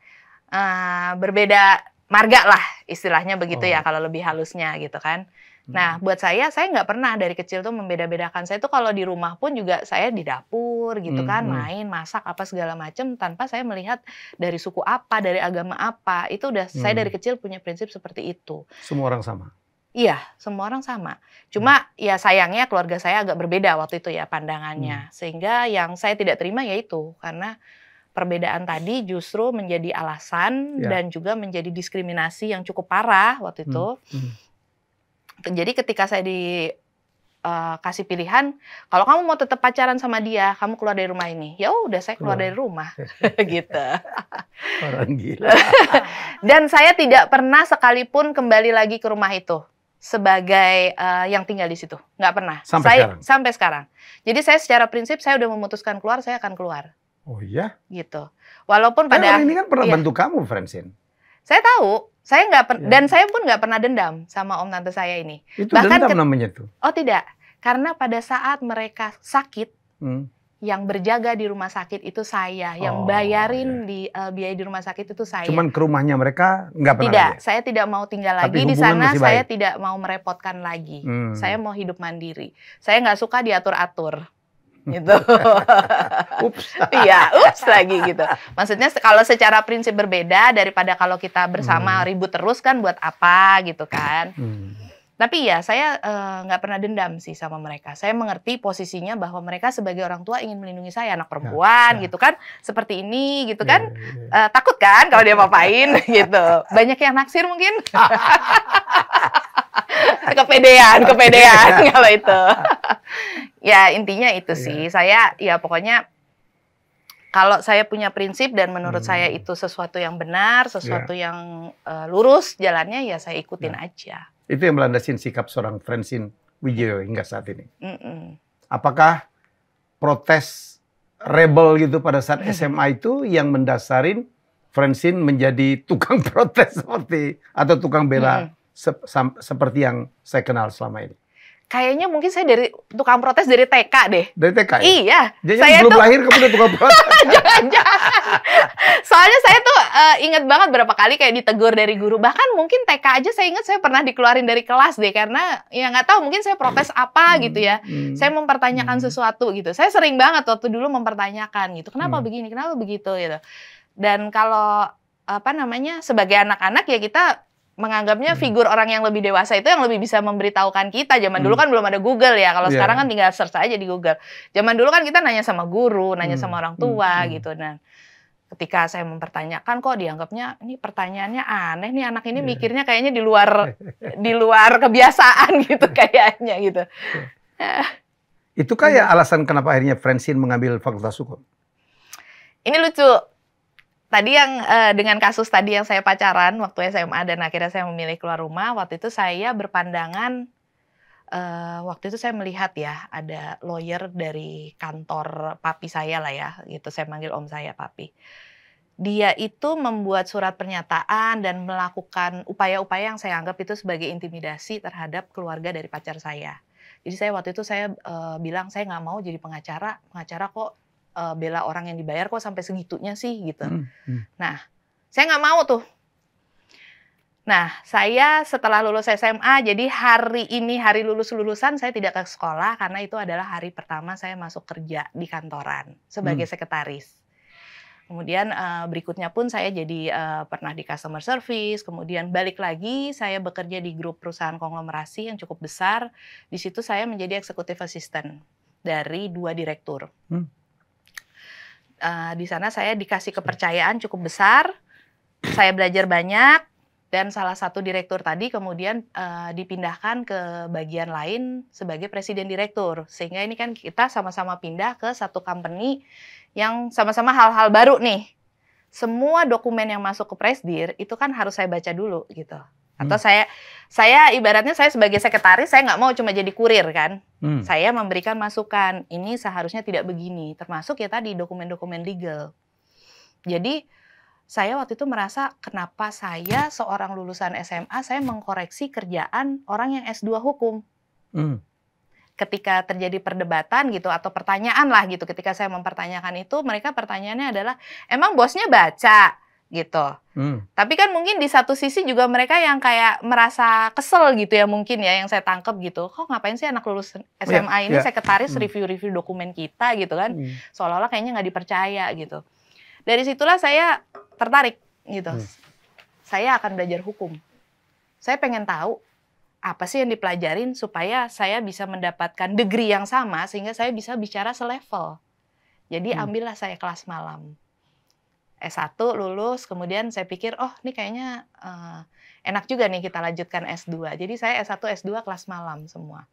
Berbeda marga lah istilahnya begitu ya kalau lebih halusnya gitu kan. Nah buat saya nggak pernah dari kecil tuh membeda-bedakan. Saya tuh kalau di rumah pun juga saya di dapur gitu kan, main, masak apa segala macam tanpa saya melihat dari suku apa, dari agama apa. Itu udah saya dari kecil punya prinsip seperti itu. Semua orang sama? Iya, semua orang sama. Cuma ya sayangnya keluarga saya agak berbeda waktu itu ya pandangannya. Sehingga yang saya tidak terima yaitu karena perbedaan tadi justru menjadi alasan dan juga menjadi diskriminasi yang cukup parah waktu itu. Jadi ketika saya dikasih pilihan, kalau kamu mau tetap pacaran sama dia, kamu keluar dari rumah ini. Ya udah saya keluar dari rumah, gitu. Orang gila. Dan saya tidak pernah sekalipun kembali lagi ke rumah itu sebagai yang tinggal di situ, nggak pernah. Sampai sekarang. Jadi saya secara prinsip saya udah memutuskan keluar, saya akan keluar. Oh iya? Gitu. Walaupun pada orang ini kan pernah bantu kamu, Francine. Saya tahu, saya nggak dan saya pun nggak pernah dendam sama om tante saya ini. Itu bahkan dendam namanya tuh? Oh tidak, karena pada saat mereka sakit, yang berjaga di rumah sakit itu saya, yang bayarin di biaya di rumah sakit itu saya. Cuman ke rumahnya mereka nggak pernah? Tidak, saya tidak mau tinggal lagi di sana. Saya tidak mau merepotkan lagi. Saya mau hidup mandiri. Saya nggak suka diatur-atur. Gitu. Ups. Iya, ups lagi gitu. Maksudnya kalau secara prinsip berbeda daripada kalau kita bersama ribut terus kan buat apa gitu kan. Tapi ya saya nggak pernah dendam sih sama mereka. Saya mengerti posisinya bahwa mereka sebagai orang tua ingin melindungi saya, anak perempuan gitu kan. Seperti ini gitu kan. Takut kan kalau dia ngapain gitu. Banyak yang naksir mungkin. kepedean kalau itu. Ya intinya itu sih. Saya ya pokoknya kalau saya punya prinsip dan menurut saya itu sesuatu yang benar, sesuatu yang lurus jalannya, ya saya ikutin aja. Itu yang melandasin sikap seorang Francine Wijaya hingga saat ini. Apakah protes rebel gitu pada saat SMA itu yang mendasarin Francine menjadi tukang protes seperti atau tukang bela seperti yang saya kenal selama ini? Kayaknya mungkin saya dari tukang protes dari TK deh. Dari TK ya? Iya. Jadi saya belum lahir kamu udah tukang protes. Jangan-jangan. Soalnya saya tuh ingat banget berapa kali kayak ditegur dari guru. Bahkan mungkin TK aja saya ingat saya pernah dikeluarin dari kelas deh. Karena ya nggak tahu mungkin saya protes apa gitu ya. Saya mempertanyakan sesuatu gitu. Saya sering banget waktu dulu mempertanyakan gitu. Kenapa begini, kenapa begitu gitu. Dan kalau sebagai anak-anak ya kita menganggapnya figur orang yang lebih dewasa itu yang lebih bisa memberitahukan kita. Zaman dulu kan belum ada Google ya. Kalau sekarang kan tinggal search aja di Google. Zaman dulu kan kita nanya sama guru, nanya sama orang tua gitu. Nah, ketika saya mempertanyakan kok dianggapnya ini pertanyaannya aneh nih, anak ini mikirnya kayaknya di luar kebiasaan gitu kayaknya gitu. Itu kayak alasan kenapa akhirnya Francine mengambil Fakultas Hukum? Ini lucu. Tadi yang dengan kasus tadi yang saya pacaran waktu SMA dan akhirnya saya memilih keluar rumah, waktu itu saya berpandangan, waktu itu saya melihat ya ada lawyer dari kantor papi saya lah ya, gitu saya manggil om saya papi. Dia itu membuat surat pernyataan dan melakukan upaya-upaya yang saya anggap itu sebagai intimidasi terhadap keluarga dari pacar saya. Jadi saya waktu itu saya bilang saya nggak mau jadi pengacara kok bela orang yang dibayar kok sampai segitunya sih gitu. Nah, saya nggak mau tuh. Nah, saya setelah lulus SMA, jadi hari lulusan saya tidak ke sekolah karena itu adalah hari pertama saya masuk kerja di kantoran sebagai sekretaris. Kemudian berikutnya pun saya jadi pernah di customer service, kemudian balik lagi saya bekerja di grup perusahaan konglomerasi yang cukup besar. Di situ saya menjadi executive assistant dari 2 direktur. Di sana saya dikasih kepercayaan cukup besar, saya belajar banyak, dan salah satu direktur tadi kemudian dipindahkan ke bagian lain sebagai presiden direktur. Sehingga ini kan kita sama-sama pindah ke satu company yang sama-sama hal-hal baru nih. Semua dokumen yang masuk ke Presdir itu kan harus saya baca dulu gitu. Atau saya ibaratnya saya sebagai sekretaris, saya nggak mau cuma jadi kurir kan. Saya memberikan masukan, ini seharusnya tidak begini. Termasuk ya tadi dokumen-dokumen legal. Jadi saya waktu itu merasa kenapa saya seorang lulusan SMA, saya mengkoreksi kerjaan orang yang S2 hukum. Ketika terjadi perdebatan gitu atau pertanyaan lah gitu, ketika saya mempertanyakan itu, mereka pertanyaannya adalah, emang bosnya baca? Gitu. Tapi kan mungkin di satu sisi juga mereka yang kayak merasa kesel gitu ya mungkin ya yang saya tangkap gitu. Kok ngapain sih anak lulus SMA ini sekretaris review-review dokumen kita gitu kan. Seolah-olah kayaknya nggak dipercaya gitu. Dari situlah saya tertarik gitu. Saya akan belajar hukum. Saya pengen tahu apa sih yang dipelajarin supaya saya bisa mendapatkan degree yang sama sehingga saya bisa bicara selevel. Jadi ambillah saya kelas malam. S1 lulus, kemudian saya pikir, oh ini kayaknya enak juga nih kita lanjutkan S2. Jadi saya S1, S2 kelas malam semua.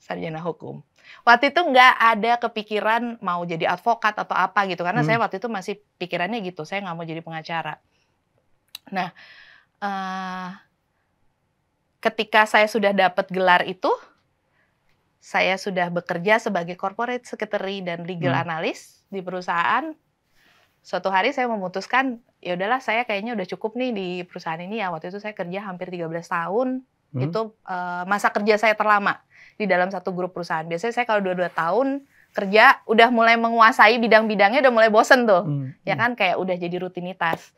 Sarjana hukum. Waktu itu nggak ada kepikiran mau jadi advokat atau apa gitu. Karena saya waktu itu masih pikirannya gitu, saya nggak mau jadi pengacara. Nah, ketika saya sudah dapat gelar itu, saya sudah bekerja sebagai corporate secretary dan legal analyst di perusahaan. Suatu hari saya memutuskan, ya udahlah saya kayaknya udah cukup nih di perusahaan ini ya. Waktu itu saya kerja hampir 13 tahun. Itu masa kerja saya terlama di dalam satu grup perusahaan. Biasanya saya kalau 22 tahun kerja udah mulai menguasai bidang-bidangnya, udah mulai bosen tuh. Ya kan kayak udah jadi rutinitas.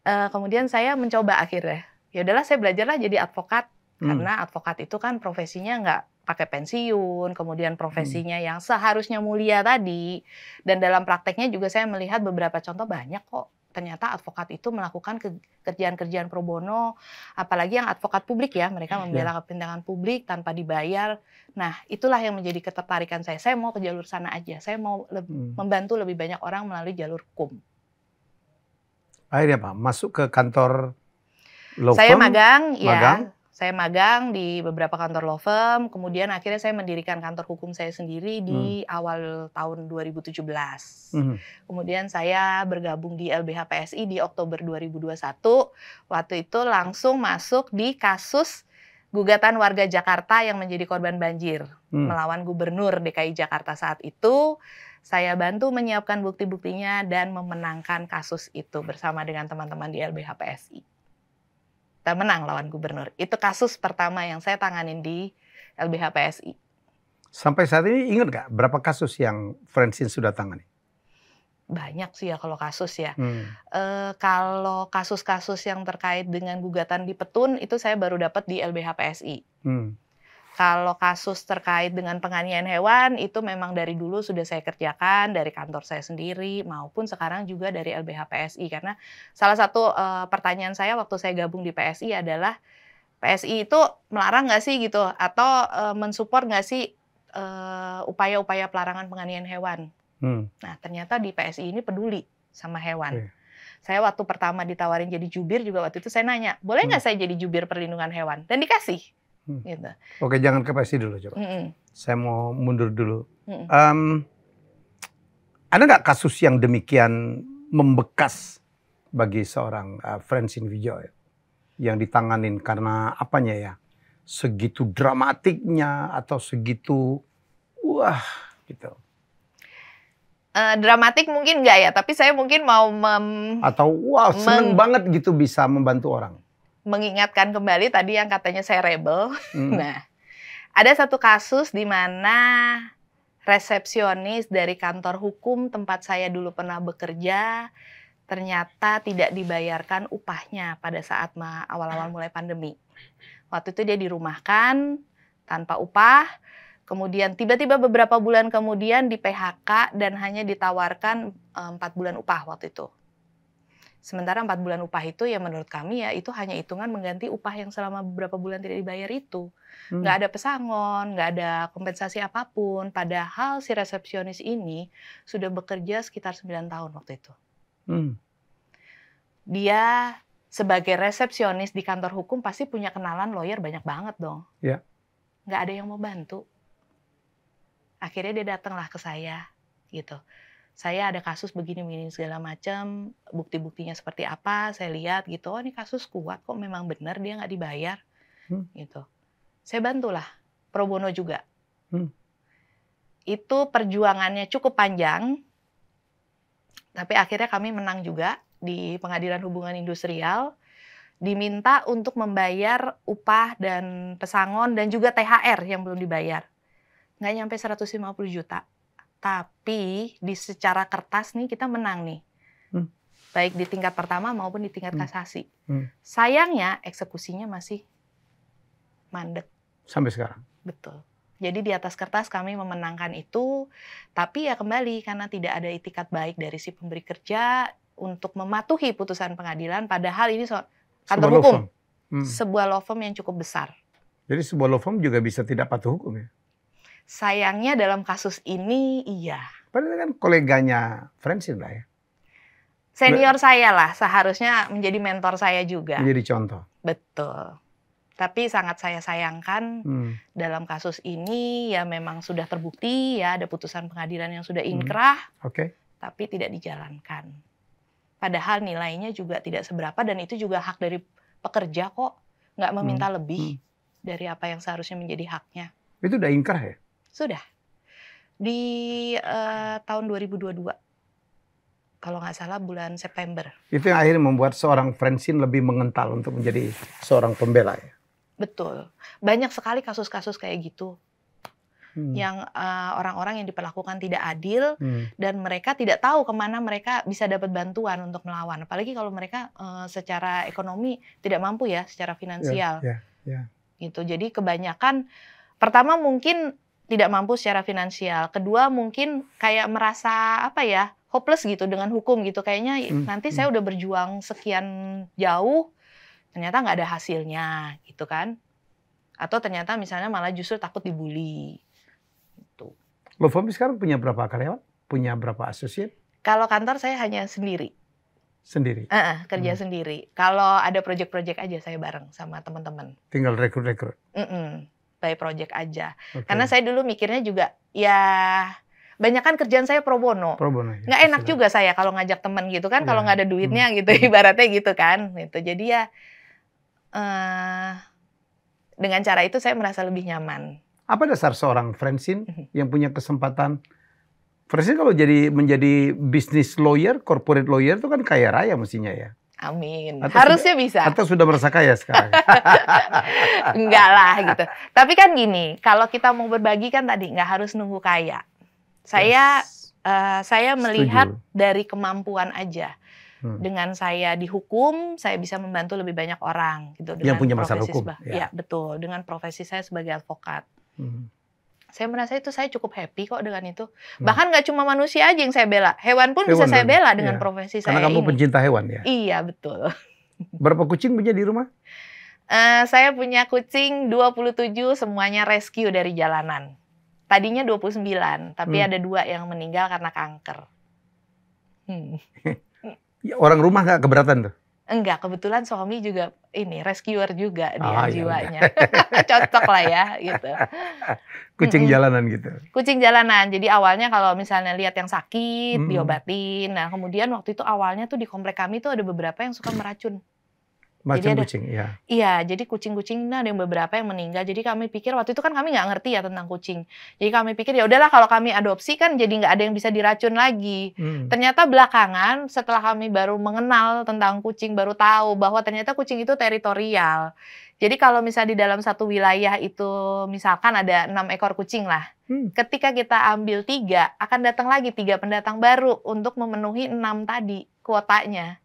Kemudian saya mencoba akhirnya. Ya udahlah saya belajarlah jadi advokat. Karena advokat itu kan profesinya nggak pakai pensiun, kemudian profesinya yang seharusnya mulia tadi. Dan dalam prakteknya juga saya melihat beberapa contoh banyak kok. Ternyata advokat itu melakukan kerjaan-kerjaan pro bono, apalagi yang advokat publik ya. Mereka membela kepentingan publik tanpa dibayar. Nah, itulah yang menjadi ketertarikan saya. Saya mau ke jalur sana aja. Saya mau membantu lebih banyak orang melalui jalur hukum. Akhirnya Pak, masuk ke kantor law firm? Saya magang, ya. Saya magang di beberapa kantor law firm, kemudian akhirnya saya mendirikan kantor hukum saya sendiri di awal tahun 2017. Kemudian saya bergabung di LBH PSI di Oktober 2021. Waktu itu langsung masuk di kasus gugatan warga Jakarta yang menjadi korban banjir. melawan Gubernur DKI Jakarta saat itu. Saya bantu menyiapkan bukti-buktinya dan memenangkan kasus itu bersama dengan teman-teman di LBH PSI. Kita menang lawan Gubernur. Itu kasus pertama yang saya tanganin di LBH PSI. Sampai saat ini ingat nggak berapa kasus yang Francine sudah tangani? Banyak sih ya kalau kasus ya. Kalau kasus-kasus yang terkait dengan gugatan di Petun itu saya baru dapat di LBH PSI. Kalau kasus terkait dengan penganiayaan hewan itu memang dari dulu sudah saya kerjakan dari kantor saya sendiri maupun sekarang juga dari LBH PSI, karena salah satu pertanyaan saya waktu saya gabung di PSI adalah PSI itu melarang nggak sih gitu atau mensupport nggak sih upaya-upaya pelarangan penganiayaan hewan. Nah ternyata di PSI ini peduli sama hewan. Saya waktu pertama ditawarin jadi jubir juga waktu itu saya nanya, boleh nggak saya jadi jubir perlindungan hewan? Dan dikasih. Gitu. Oke, jangan ke PSI dulu coba. Saya mau mundur dulu. Ada nggak kasus yang demikian membekas bagi seorang Francine Wijaya yang ditanganin karena apanya ya? Segitu dramatiknya atau segitu wah gitu. Dramatik mungkin nggak ya, tapi saya mungkin mau atau wah seneng banget gitu bisa membantu orang. Mengingatkan kembali tadi yang katanya saya rebel. Nah, ada satu kasus di mana resepsionis dari kantor hukum tempat saya dulu pernah bekerja ternyata tidak dibayarkan upahnya pada saat awal-awal mulai pandemi. Waktu itu dia dirumahkan tanpa upah, kemudian tiba-tiba beberapa bulan kemudian di PHK dan hanya ditawarkan 4 bulan upah waktu itu. Sementara 4 bulan upah itu ya menurut kami ya itu hanya hitungan mengganti upah yang selama beberapa bulan tidak dibayar itu. Nggak ada pesangon, nggak ada kompensasi apapun. Padahal si resepsionis ini sudah bekerja sekitar 9 tahun waktu itu. Dia sebagai resepsionis di kantor hukum pasti punya kenalan lawyer banyak banget dong. Ya. Nggak ada yang mau bantu. Akhirnya dia datanglah ke saya gitu. Saya ada kasus begini-begini segala macam, bukti-buktinya seperti apa, saya lihat gitu, oh ini kasus kuat kok memang benar dia nggak dibayar, gitu. Saya bantulah, pro bono juga. Itu perjuangannya cukup panjang, tapi akhirnya kami menang juga di Pengadilan Hubungan Industrial, diminta untuk membayar upah dan pesangon dan juga THR yang belum dibayar. Nggak nyampe 150 juta. Tapi di secara kertas nih kita menang nih. Baik di tingkat pertama maupun di tingkat kasasi. Sayangnya eksekusinya masih mandek. Sampai sekarang? Betul. Jadi di atas kertas kami memenangkan itu. Tapi ya kembali karena tidak ada itikat baik dari si pemberi kerja untuk mematuhi putusan pengadilan. Padahal ini kantor hukum. Sebuah law firm yang cukup besar. Jadi sebuah law firm juga bisa tidak patuh hukum ya? Sayangnya dalam kasus ini iya. Padahal kan koleganya Francine lah ya. Senior saya lah, seharusnya menjadi mentor saya juga. Menjadi contoh. Betul. Tapi sangat saya sayangkan dalam kasus ini ya memang sudah terbukti ya ada putusan pengadilan yang sudah inkrah. Tapi tidak dijalankan. Padahal nilainya juga tidak seberapa dan itu juga hak dari pekerja kok. Nggak meminta lebih dari apa yang seharusnya menjadi haknya. Itu udah inkrah ya? Sudah. Di tahun 2022. Kalau nggak salah bulan September. Itu yang akhirnya membuat seorang Francine lebih mengental untuk menjadi seorang pembela ya? Betul. Banyak sekali kasus-kasus kayak gitu. Yang orang-orang yang diperlakukan tidak adil dan mereka tidak tahu kemana mereka bisa dapat bantuan untuk melawan. Apalagi kalau mereka secara ekonomi tidak mampu ya, secara finansial. Gitu. Jadi kebanyakan, pertama mungkin tidak mampu secara finansial. Kedua mungkin kayak merasa hopeless gitu dengan hukum gitu. Kayaknya nanti saya udah berjuang sekian jauh, ternyata nggak ada hasilnya gitu kan. Atau ternyata misalnya malah justru takut dibully. Gitu. Law firm sekarang punya berapa karyawan? Punya berapa associate? Kalau kantor saya hanya sendiri. Sendiri? Kerja sendiri. Kalau ada project-project aja saya bareng sama teman-teman. Tinggal rekrut-rekrut? By project aja. Karena saya dulu mikirnya juga, ya banyak kan kerjaan saya pro bono. Pro bono ya. Nggak enak juga saya kalau ngajak teman gitu kan, kalau nggak ada duitnya gitu, ibaratnya gitu kan. Gitu. Jadi ya dengan cara itu saya merasa lebih nyaman. Apa dasar seorang Francine yang punya kesempatan? Francine kalau menjadi business lawyer, corporate lawyer itu kan kaya raya mestinya ya. Amin. Harusnya bisa. Atau sudah merasa kaya sekarang? Enggak lah gitu. Tapi kan gini, kalau kita mau berbagi kan tadi nggak harus nunggu kaya. Saya melihat dari kemampuan aja. Dengan saya dihukum, saya bisa membantu lebih banyak orang gitu. Dengan yang punya masalah hukum. Ya betul. Dengan profesi saya sebagai advokat. Saya merasa itu saya cukup happy kok dengan itu. Bahkan nggak cuma manusia aja yang saya bela, hewan pun bisa saya bela dengan profesi saya ini. Karena kamu pencinta hewan ya? Iya betul. Berapa kucing punya di rumah? Saya punya kucing 27, semuanya rescue dari jalanan. Tadinya 29, tapi ada 2 yang meninggal karena kanker. Orang rumah nggak keberatan tuh? Enggak, kebetulan suami juga rescuer juga dia jiwanya. Cocok lah ya gitu. Kucing jalanan gitu. Kucing jalanan. Jadi awalnya kalau misalnya lihat yang sakit diobatin. Nah, kemudian waktu itu awalnya tuh di komplek kami tuh ada beberapa yang suka meracun. Macam kucing, ya. Iya, jadi kucing-kucing ada yang beberapa yang meninggal. Jadi kami pikir waktu itu kan kami nggak ngerti ya tentang kucing. Jadi kami pikir ya udahlah kalau kami adopsi kan jadi nggak ada yang bisa diracun lagi. Ternyata belakangan setelah kami baru mengenal tentang kucing, baru tahu bahwa ternyata kucing itu teritorial. Jadi kalau misalnya di dalam satu wilayah itu misalkan ada 6 ekor kucing lah. Ketika kita ambil 3, akan datang lagi 3 pendatang baru untuk memenuhi 6 tadi kuotanya.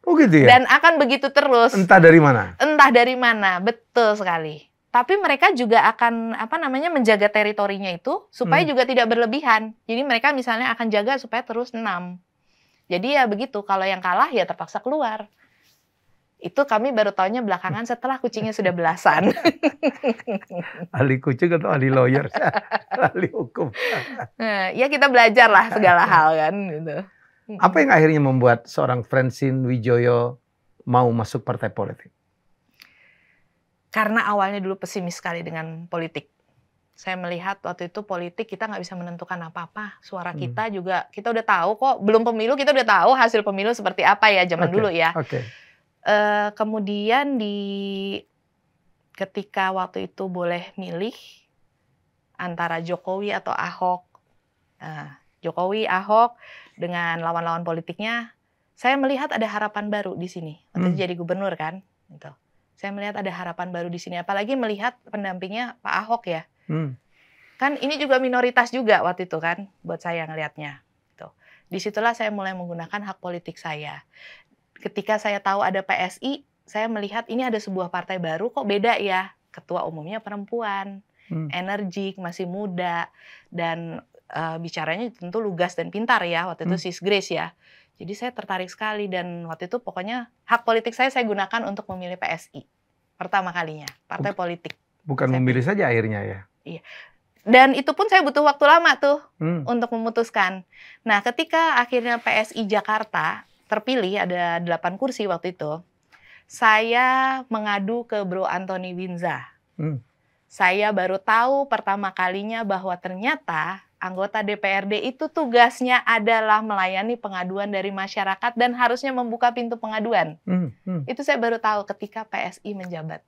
Oh gitu ya? Dan akan begitu terus. Entah dari mana? Entah dari mana, betul sekali. Tapi mereka juga akan menjaga teritorinya itu supaya juga tidak berlebihan. Jadi mereka misalnya akan jaga supaya terus 6. Jadi ya begitu, kalau yang kalah ya terpaksa keluar. Itu kami baru tahunya belakangan setelah kucingnya sudah belasan. Ahli kucing atau ahli lawyer? Ahli hukum. Nah, ya kita belajar lah segala hal kan gitu. Apa yang akhirnya membuat seorang Francine Wijaya mau masuk partai politik? Karena awalnya dulu pesimis sekali dengan politik. Saya melihat waktu itu politik kita nggak bisa menentukan apa-apa. Suara kita juga, kita udah tahu kok. Belum pemilu kita udah tahu hasil pemilu seperti apa ya zaman dulu ya. Kemudian ketika waktu itu boleh milih antara Jokowi atau Ahok. Jokowi, Ahok, dengan lawan-lawan politiknya, saya melihat ada harapan baru di sini. Waktu itu jadi gubernur kan, gitu. Saya melihat ada harapan baru di sini. Apalagi melihat pendampingnya Pak Ahok ya. Kan ini juga minoritas juga waktu itu kan, buat saya ngelihatnya. Gitu. Disitulah saya mulai menggunakan hak politik saya. Ketika saya tahu ada PSI, saya melihat ini ada sebuah partai baru kok beda ya. Ketua umumnya perempuan, energik, masih muda, dan bicaranya tentu lugas dan pintar ya, waktu itu Sis Grace ya. Jadi saya tertarik sekali dan waktu itu pokoknya hak politik saya gunakan untuk memilih PSI. Pertama kalinya, partai politik. Bukan memilih saja akhirnya ya? Iya. Dan itu pun saya butuh waktu lama tuh untuk memutuskan. Nah ketika akhirnya PSI Jakarta terpilih, ada 8 kursi waktu itu, saya mengadu ke Bro Antoni Winza. Saya baru tahu pertama kalinya bahwa ternyata anggota DPRD itu tugasnya adalah melayani pengaduan dari masyarakat dan harusnya membuka pintu pengaduan. Itu saya baru tahu ketika PSI menjabat.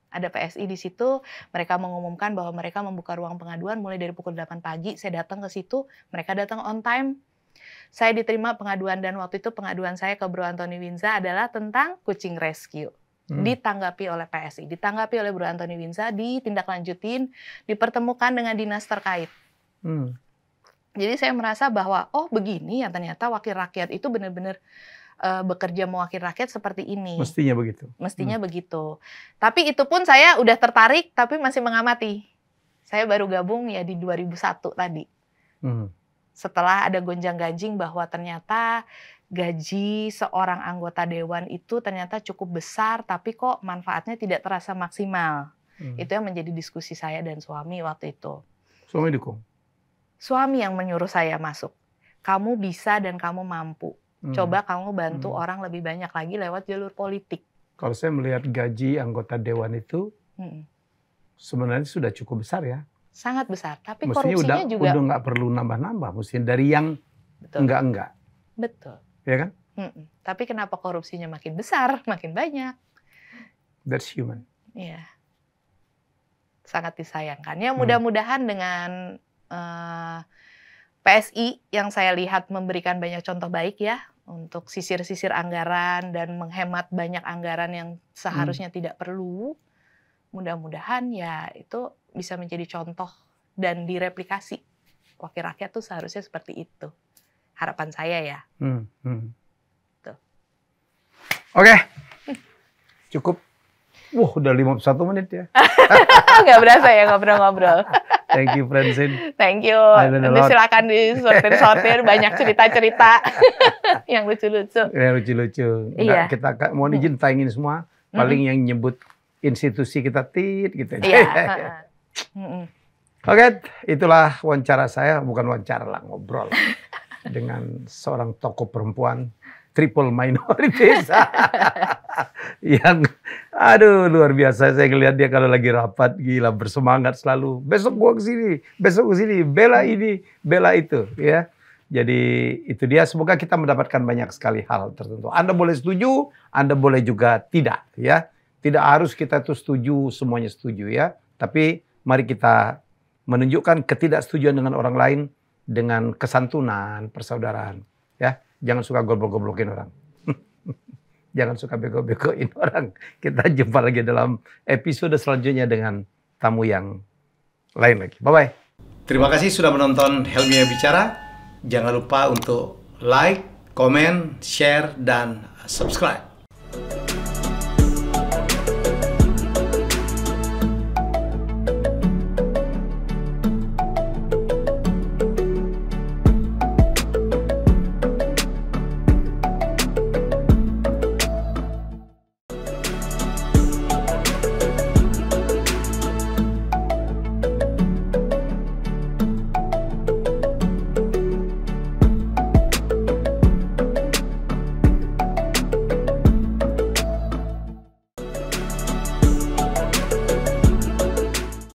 Ada PSI di situ, mereka mengumumkan bahwa mereka membuka ruang pengaduan mulai dari pukul 8 pagi. Saya datang ke situ, mereka datang on time. Saya diterima pengaduan dan waktu itu pengaduan saya ke Bro Antoni Winza adalah tentang kucing rescue. Ditanggapi oleh PSI, ditanggapi oleh Bro Antoni Winza, ditindaklanjutin, dipertemukan dengan dinas terkait. Jadi saya merasa bahwa oh begini ya ternyata wakil rakyat itu benar-benar bekerja mewakili rakyat seperti ini. Mestinya begitu. Mestinya begitu. Tapi itu pun saya udah tertarik tapi masih mengamati. Saya baru gabung ya di 2001 tadi. Setelah ada gonjang-ganjing bahwa ternyata gaji seorang anggota dewan itu ternyata cukup besar tapi kok manfaatnya tidak terasa maksimal. Itu yang menjadi diskusi saya dan suami waktu itu. Suami dukung? Suami yang menyuruh saya masuk. Kamu bisa dan kamu mampu. Coba kamu bantu orang lebih banyak lagi lewat jalur politik. Kalau saya melihat gaji anggota dewan itu sebenarnya sudah cukup besar ya. Sangat besar. Tapi mestinya korupsinya juga. Udah nggak perlu nambah-nambah. Mestinya dari yang enggak-enggak. Betul. Ya kan? Tapi kenapa korupsinya makin besar, makin banyak? That's human. Iya. sangat disayangkan. Ya mudah-mudahan dengan PSI yang saya lihat memberikan banyak contoh baik ya untuk sisir-sisir anggaran dan menghemat banyak anggaran yang seharusnya tidak perlu. Mudah-mudahan ya itu bisa menjadi contoh dan direplikasi. Wakil rakyat tuh seharusnya seperti itu. Harapan saya ya. Tuh. Oke. Cukup. Udah 51 menit ya. Nggak berasa ya ngobrol-ngobrol. Thank you, Francine. Thank you. Nanti silakan disortir-sortir banyak cerita-cerita yang lucu-lucu. Yang lucu-lucu. Iya. Kita mau izin tayangin semua. Paling yang nyebut institusi kita gitu. Iya. Oke, itulah wawancara saya. Bukan wawancara lah, ngobrol dengan seorang tokoh perempuan triple minorities yang luar biasa. Saya ngelihat dia kalau lagi rapat gila bersemangat selalu. Besok gua kesini, bela ini, bela itu, ya. Jadi itu dia. Semoga kita mendapatkan banyak sekali hal tertentu. Anda boleh setuju, Anda boleh juga tidak, ya. Tidak harus kita tuh setuju semuanya setuju, ya. Tapi mari kita menunjukkan ketidaksetujuan dengan orang lain dengan kesantunan, persaudaraan, ya. Jangan suka goblok-goblokin orang. Jangan suka bego-begoin orang. Kita jumpa lagi dalam episode selanjutnya dengan tamu yang lain lagi. Bye-bye. Terima kasih sudah menonton Helmi Bicara. Jangan lupa untuk like, komen, share, dan subscribe.